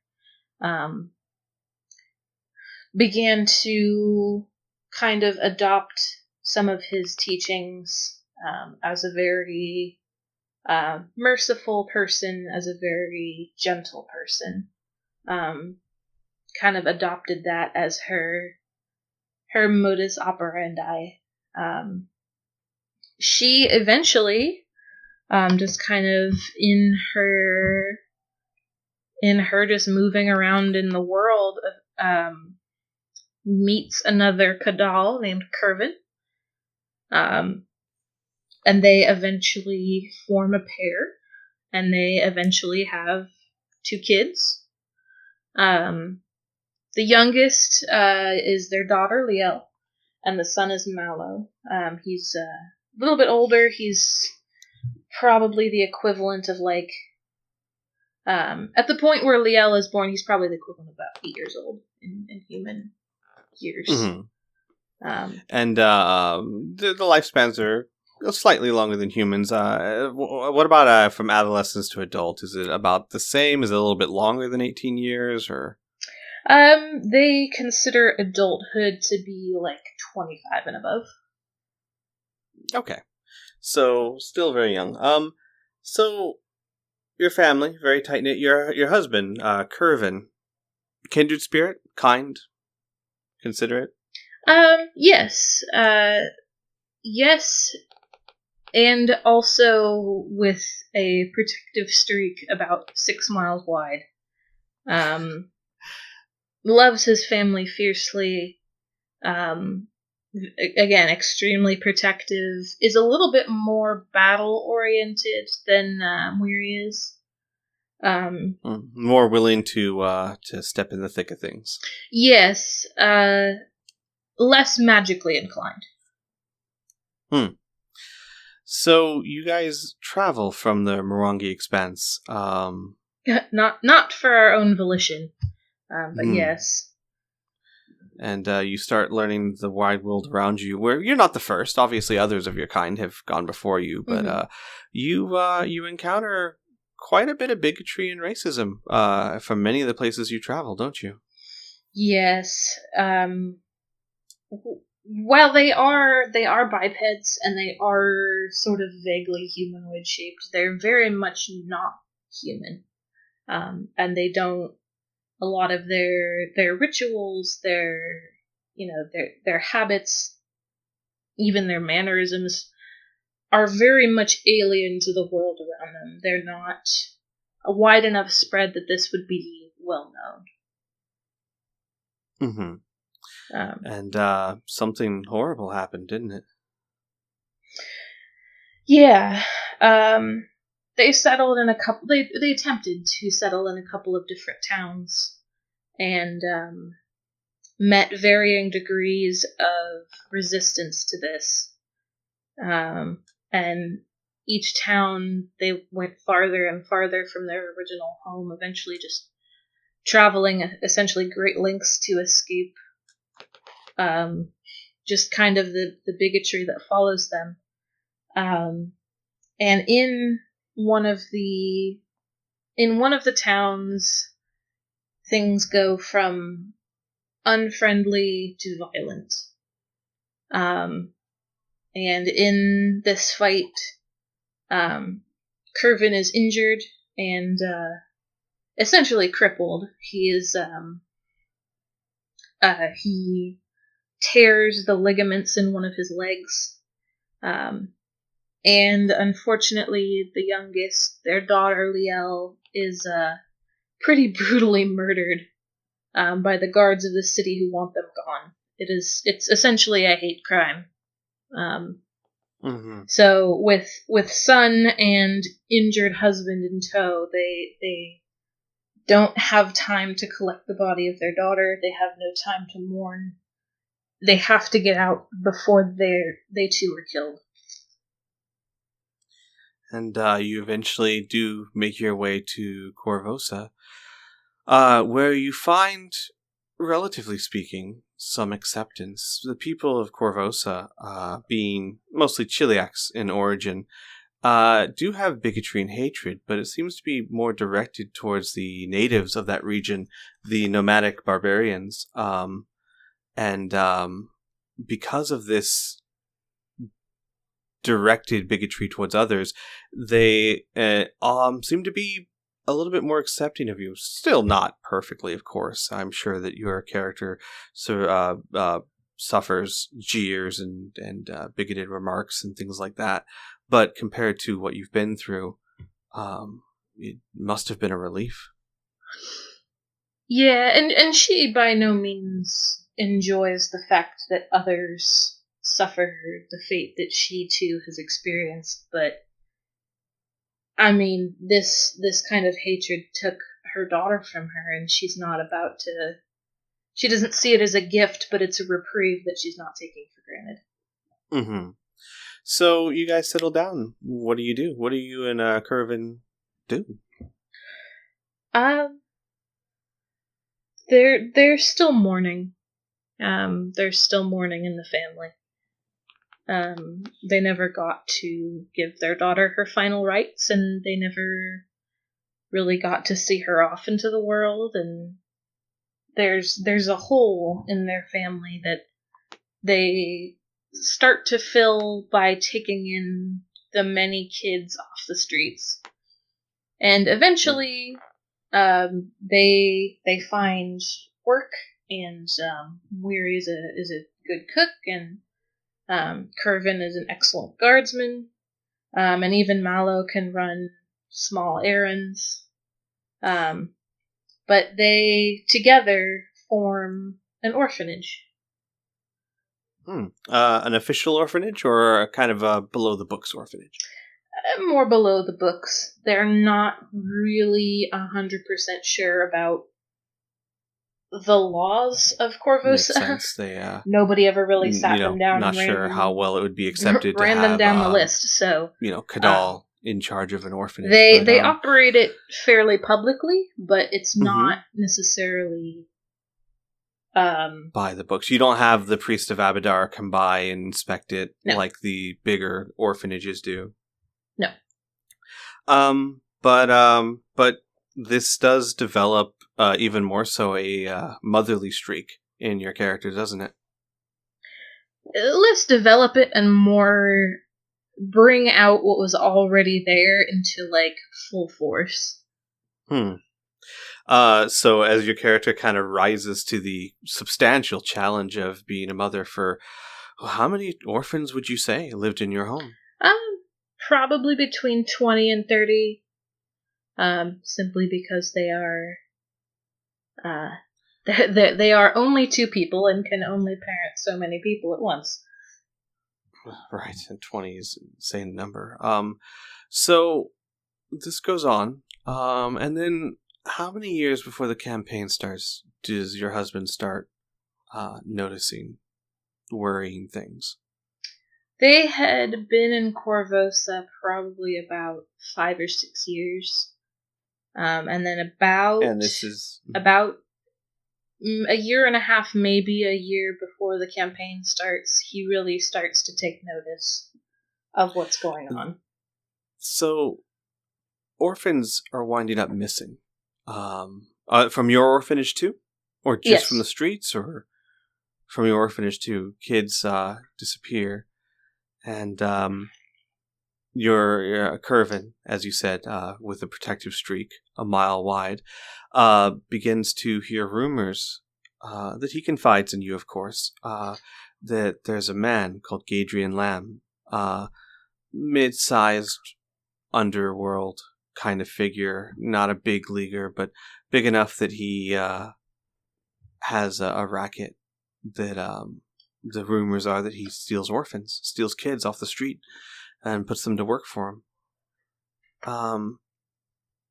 [SPEAKER 6] began to kind of adopt some of his teachings as a very merciful person, as a very gentle person. Kind of adopted that as her modus operandi. She eventually, just kind of in her just moving around in the world, meets another Kadal named Curvin. And they eventually form a pair, and they eventually have 2 kids. The youngest is their daughter, Liel, and the son is Malo. He's a little bit older. He's probably the equivalent of, like, at the point where Liel is born, he's probably the equivalent of about 8 years old in human years.
[SPEAKER 1] Mm-hmm. And the lifespans are slightly longer than humans. What about from adolescence to adult? Is it about the same? Is it a little bit longer than 18 years, or?
[SPEAKER 6] They consider adulthood to be like 25 and above.
[SPEAKER 1] Okay. So, still very young. So, your family, very tight-knit. Your husband, Curvin, kindred spirit, kind, considerate?
[SPEAKER 6] Yes. Yes, and also with a protective streak about 6 miles wide. Loves his family fiercely. Again, extremely protective. Is a little bit more battle-oriented than Mwiri is.
[SPEAKER 1] More willing to step in the thick of things.
[SPEAKER 6] Yes. Less magically inclined.
[SPEAKER 1] So you guys travel from the Morongi Expanse.
[SPEAKER 6] Not for our own volition, but yes.
[SPEAKER 1] And you start learning the wide world around you, where you're not the first. Obviously, others of your kind have gone before you, but you encounter quite a bit of bigotry and racism from many of the places you travel, don't you?
[SPEAKER 6] Yes. Well, they are bipeds, and they are sort of vaguely humanoid shaped. They're very much not human, and they don't. A lot of their rituals, their habits, even their mannerisms, are very much alien to the world around them. They're not a wide enough spread that this would be well known.
[SPEAKER 1] Mm-hmm. And something horrible happened, didn't it?
[SPEAKER 6] Yeah. they settled in a couple. They attempted to settle in a couple of different towns, and met varying degrees of resistance to this. And each town, they went farther and farther from their original home, eventually just traveling essentially great lengths to escape just kind of the bigotry that follows them. And in one of the towns, things go from unfriendly to violent. And in this fight, Curvin is injured and essentially crippled. He tears the ligaments in one of his legs. And unfortunately, the youngest, their daughter Liel, is pretty brutally murdered by the guards of the city who want them gone. It's essentially a hate crime. So with son and injured husband in tow, they don't have time to collect the body of their daughter. They have no time to mourn. They have to get out before they too are killed.
[SPEAKER 1] And you eventually do make your way to Corvosa, where you find, relatively speaking, some acceptance. The people of Corvosa, being mostly Chiliacs in origin, do have bigotry and hatred, but it seems to be more directed towards the natives of that region, the nomadic barbarians. And because of this directed bigotry towards others, they seem to be a little bit more accepting of you. Still not perfectly, of course. I'm sure that your character suffers jeers and bigoted remarks and things like that. But compared to what you've been through, it must have been a relief.
[SPEAKER 6] Yeah, and she by no means enjoys the fact that others suffer the fate that she too has experienced, but I mean, this kind of hatred took her daughter from her, and she's not about to. She doesn't see it as a gift, but it's a reprieve that she's not taking for granted.
[SPEAKER 1] Mm-hmm. So you guys settle down. What do you do? What do you and Curvin do?
[SPEAKER 6] They're still mourning. They're still mourning in the family. They never got to give their daughter her final rites, and they never really got to see her off into the world, and there's a hole in their family that they start to fill by taking in the many kids off the streets. And eventually, they find work, and Weary is a good cook, and Curvin is an excellent guardsman, and even Mallow can run small errands. But they together form an orphanage.
[SPEAKER 1] An official orphanage or a kind of a below-the-books orphanage?
[SPEAKER 6] More below the books. They're not really 100% sure about the laws of Corvosa.
[SPEAKER 1] Makes sense.
[SPEAKER 6] Nobody ever really sat them down.
[SPEAKER 1] Not sure how well it would be accepted.
[SPEAKER 6] Ran
[SPEAKER 1] to
[SPEAKER 6] them
[SPEAKER 1] have,
[SPEAKER 6] down the list. So
[SPEAKER 1] Kadal in charge of an orphanage.
[SPEAKER 6] They operate it fairly publicly, but it's not necessarily
[SPEAKER 1] by the books. You don't have the priest of Abadar come by and inspect it like the bigger orphanages do.
[SPEAKER 6] No.
[SPEAKER 1] But this does develop even more so a motherly streak in your character, doesn't it?
[SPEAKER 6] Let's develop it and more bring out what was already there into full force.
[SPEAKER 1] So as your character kind of rises to the substantial challenge of being a mother for, how many orphans would you say lived in your home?
[SPEAKER 6] Probably between 20 and 30. Simply because they are only two people and can only parent so many people at once.
[SPEAKER 1] Right, and 20 is an insane number. So this goes on. And then how many years before the campaign starts does your husband start noticing worrying things?
[SPEAKER 6] They had been in Corvosa probably about 5 or 6 years. And then
[SPEAKER 1] And this is
[SPEAKER 6] about a year and a half, maybe a year before the campaign starts, he really starts to take notice of what's going on.
[SPEAKER 1] so orphans are winding up missing. From your orphanage too, or just
[SPEAKER 6] Yes.
[SPEAKER 1] from the streets, or from your orphanage too? Kids disappear, and your Curvin, as you said, with a protective streak a mile wide, begins to hear rumors that he confides in you, of course, that there's a man called Gadrian Lamb, mid-sized underworld kind of figure, not a big leaguer, but big enough that he has a racket that the rumors are that he steals orphans, steals kids off the street, and puts them to work for him.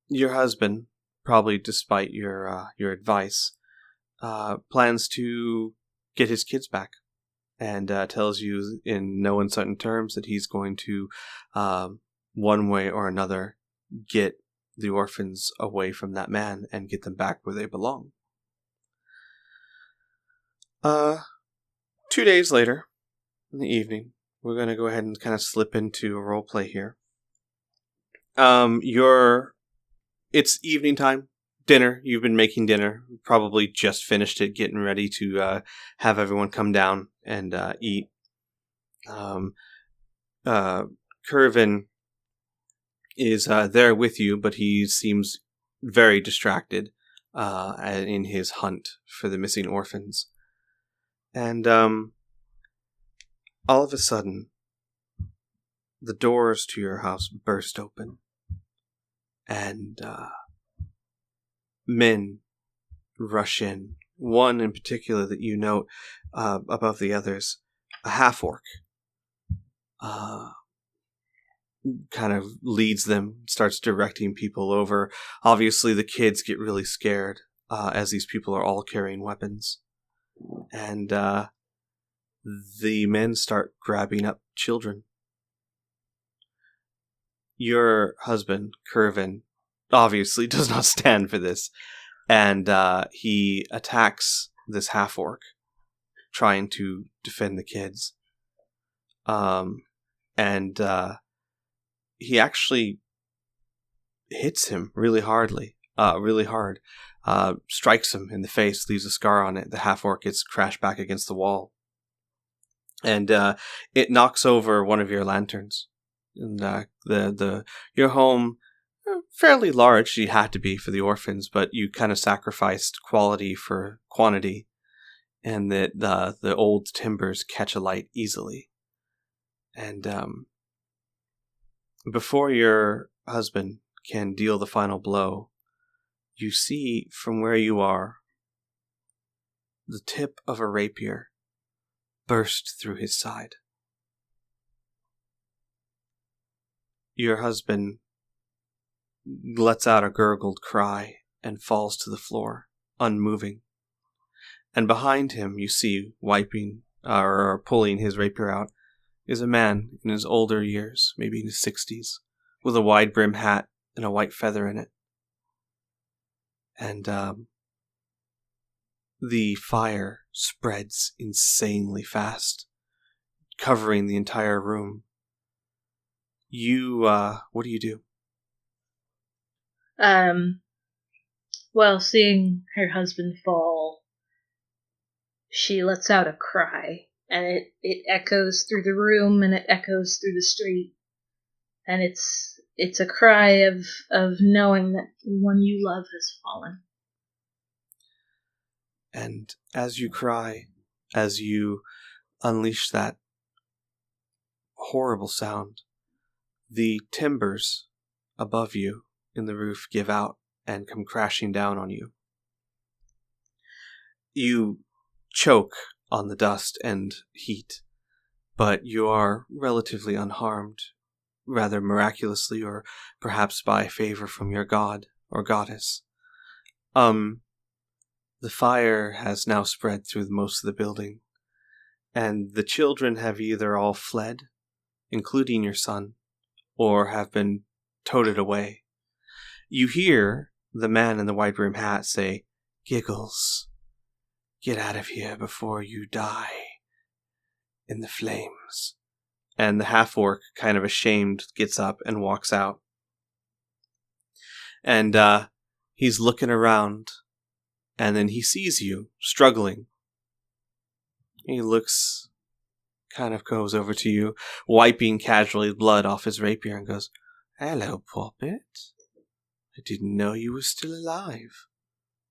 [SPEAKER 1] Your husband, probably despite your advice, plans to get his kids back, and tells you in no uncertain terms that he's going to, one way or another, get the orphans away from that man and get them back where they belong. 2 days later, in the evening, we're going to go ahead and kind of slip into a role play here. It's evening time, dinner. You've been making dinner, probably just finished it, getting ready to have everyone come down and eat. Curvin is there with you, but he seems very distracted in his hunt for the missing orphans. And all of a sudden, the doors to your house burst open, and men rush in. One in particular that you note above the others, a half-orc, kind of leads them, starts directing people over. Obviously, the kids get really scared as these people are all carrying weapons. And the men start grabbing up children. Your husband, Curvin, obviously does not stand for this, and he attacks this half-orc, trying to defend the kids. And he actually hits him really hard, strikes him in the face, leaves a scar on it. The half-orc gets crashed back against the wall, and it knocks over one of your lanterns. And your home, fairly large, she had to be for the orphans, but you kind of sacrificed quality for quantity, and that the old timbers catch alight easily. And before your husband can deal the final blow, you see from where you are the tip of a rapier burst through his side. Your husband lets out a gurgled cry and falls to the floor, unmoving. And behind him, you see, wiping or pulling his rapier out, is a man in his older years, maybe in his 60s, with a wide brim hat and a white feather in it. And the fire spreads insanely fast, covering the entire room. What do you do?
[SPEAKER 6] Well, seeing her husband fall, she lets out a cry, and it echoes through the room, and it echoes through the street, and it's a cry of knowing that one you love has fallen.
[SPEAKER 1] And as you cry, as you unleash that horrible sound, the timbers above you in the roof give out and come crashing down on you. You choke on the dust and heat, but you are relatively unharmed. rather miraculously, or perhaps by favor from your god or goddess. The fire has now spread through most of the building, and the children have either all fled, including your son, or have been toted away. You hear the man in the wide brim hat say, "Giggles, get out of here before you die in the flames." And the half-orc, kind of ashamed, gets up and walks out. And he's looking around, and then he sees you struggling. He looks, kind of goes over to you, wiping casually blood off his rapier, and goes, "Hello, Poppet. I didn't know you were still alive.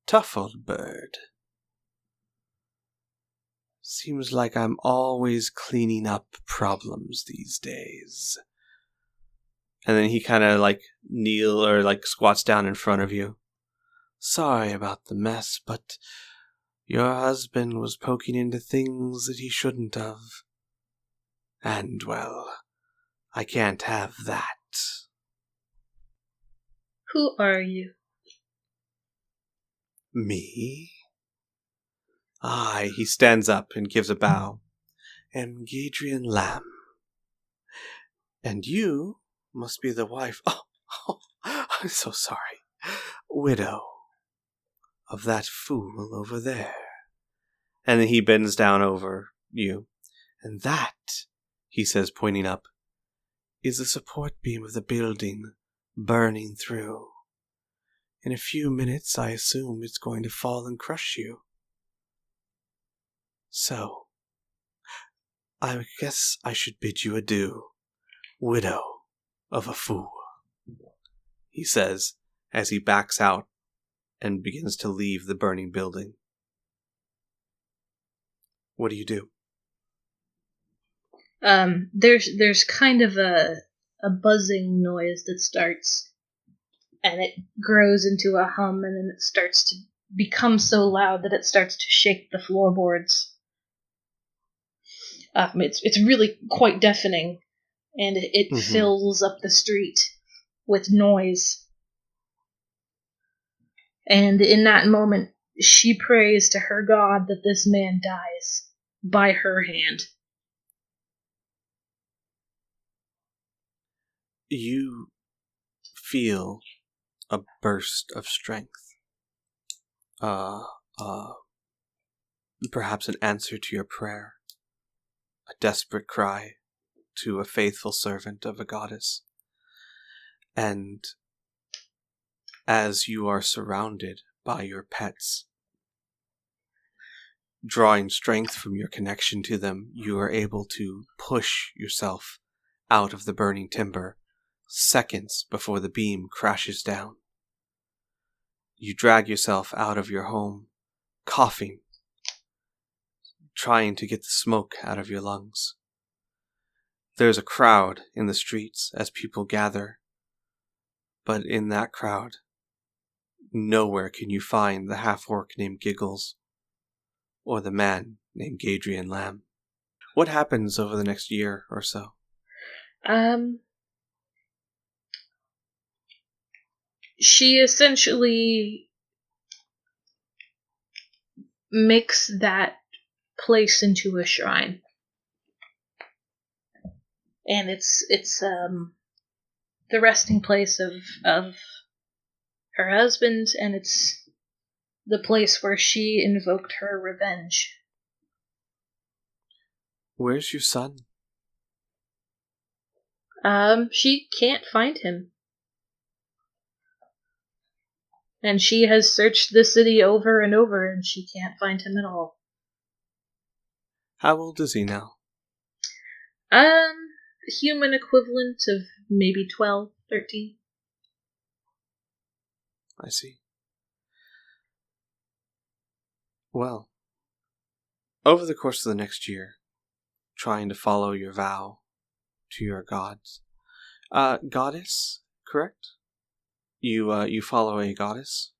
[SPEAKER 1] Tough old bird. Seems like I'm always cleaning up problems these days." And then he kind of squats down in front of you. "Sorry about the mess, but your husband was poking into things that he shouldn't have. And, well, I can't have that."
[SPEAKER 6] Who are you?
[SPEAKER 1] "Me? He stands up and gives a bow. "Am Gadrian Lamb. And you must be the wife, I'm so sorry, widow of that fool over there." And then he bends down over you. "And that," he says, pointing up, "is the support beam of the building burning through. In a few minutes, I assume it's going to fall and crush you. So, I guess I should bid you adieu, widow of a fool," he says as he backs out and begins to leave the burning building. What do you do?
[SPEAKER 6] There's kind of a buzzing noise that starts, and it grows into a hum, and then it starts to become so loud that it starts to shake the floorboards. It's really quite deafening, and it fills up the street with noise. And in that moment, she prays to her god that this man dies by her hand.
[SPEAKER 1] You feel a burst of strength. Perhaps an answer to your prayer. A desperate cry to a faithful servant of a goddess. And as you are surrounded by your pets, drawing strength from your connection to them, you are able to push yourself out of the burning timber seconds before the beam crashes down. You drag yourself out of your home, coughing, trying to get the smoke out of your lungs. There's a crowd in the streets as people gather, but in that crowd, nowhere can you find the half-orc named Giggles, or the man named Gadrian Lamb. What happens over the next year or so?
[SPEAKER 6] She essentially makes that place into a shrine. And it's the resting place of her husband, and it's the place where she invoked her revenge.
[SPEAKER 1] Where's your son?
[SPEAKER 6] She can't find him. And she has searched the city over and over, and she can't find him at all.
[SPEAKER 1] How old is he now?
[SPEAKER 6] Human equivalent of maybe 12, 13.
[SPEAKER 1] I see. Well, over the course of the next year, trying to follow your vow to your gods. Goddess, correct? You follow a goddess?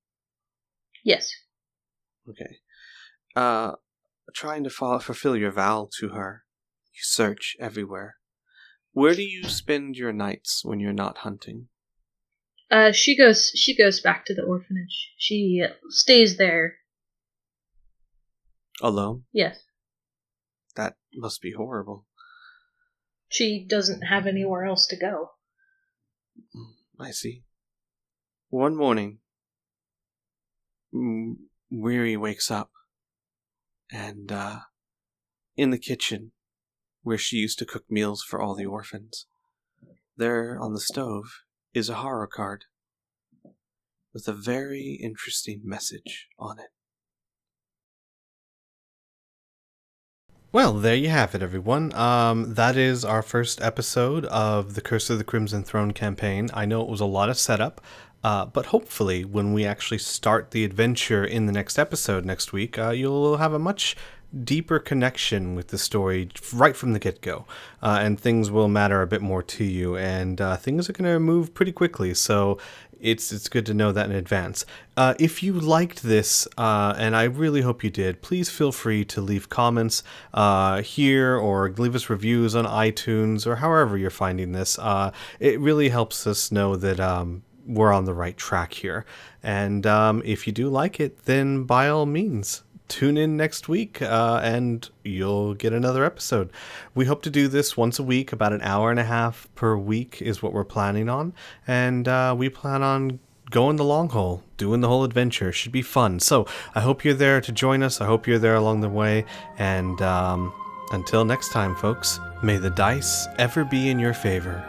[SPEAKER 6] Yes.
[SPEAKER 1] Okay. Trying to fulfill your vow to her, you search everywhere. Where do you spend your nights when you're not hunting?
[SPEAKER 6] She goes back to the orphanage. She stays there.
[SPEAKER 1] Alone?
[SPEAKER 6] Yes.
[SPEAKER 1] That must be horrible.
[SPEAKER 6] She doesn't have anywhere else to go.
[SPEAKER 1] I see. One morning, Weary wakes up, and in the kitchen, where she used to cook meals for all the orphans, there on the stove is a horror card with a very interesting message on it. Well, there you have it, everyone. That is our first episode of the Curse of the Crimson Throne campaign. I know it was a lot of setup, but hopefully when we actually start the adventure in the next episode next week, you'll have a much deeper connection with the story right from the get-go, and things will matter a bit more to you, and things are going to move pretty quickly, so it's good to know that in advance. If you liked this, and I really hope you did, please feel free to leave comments here, or leave us reviews on iTunes, or however you're finding this. It really helps us know that we're on the right track here, and if you do like it, then by all means, tune in next week, and you'll get another episode. We hope to do this once a week, about an hour and a half per week is what we're planning on, and we plan on going the long haul, doing the whole adventure. Should be fun. So I hope you're there to join us. I hope you're there along the way, and until next time, folks, may the dice ever be in your favor.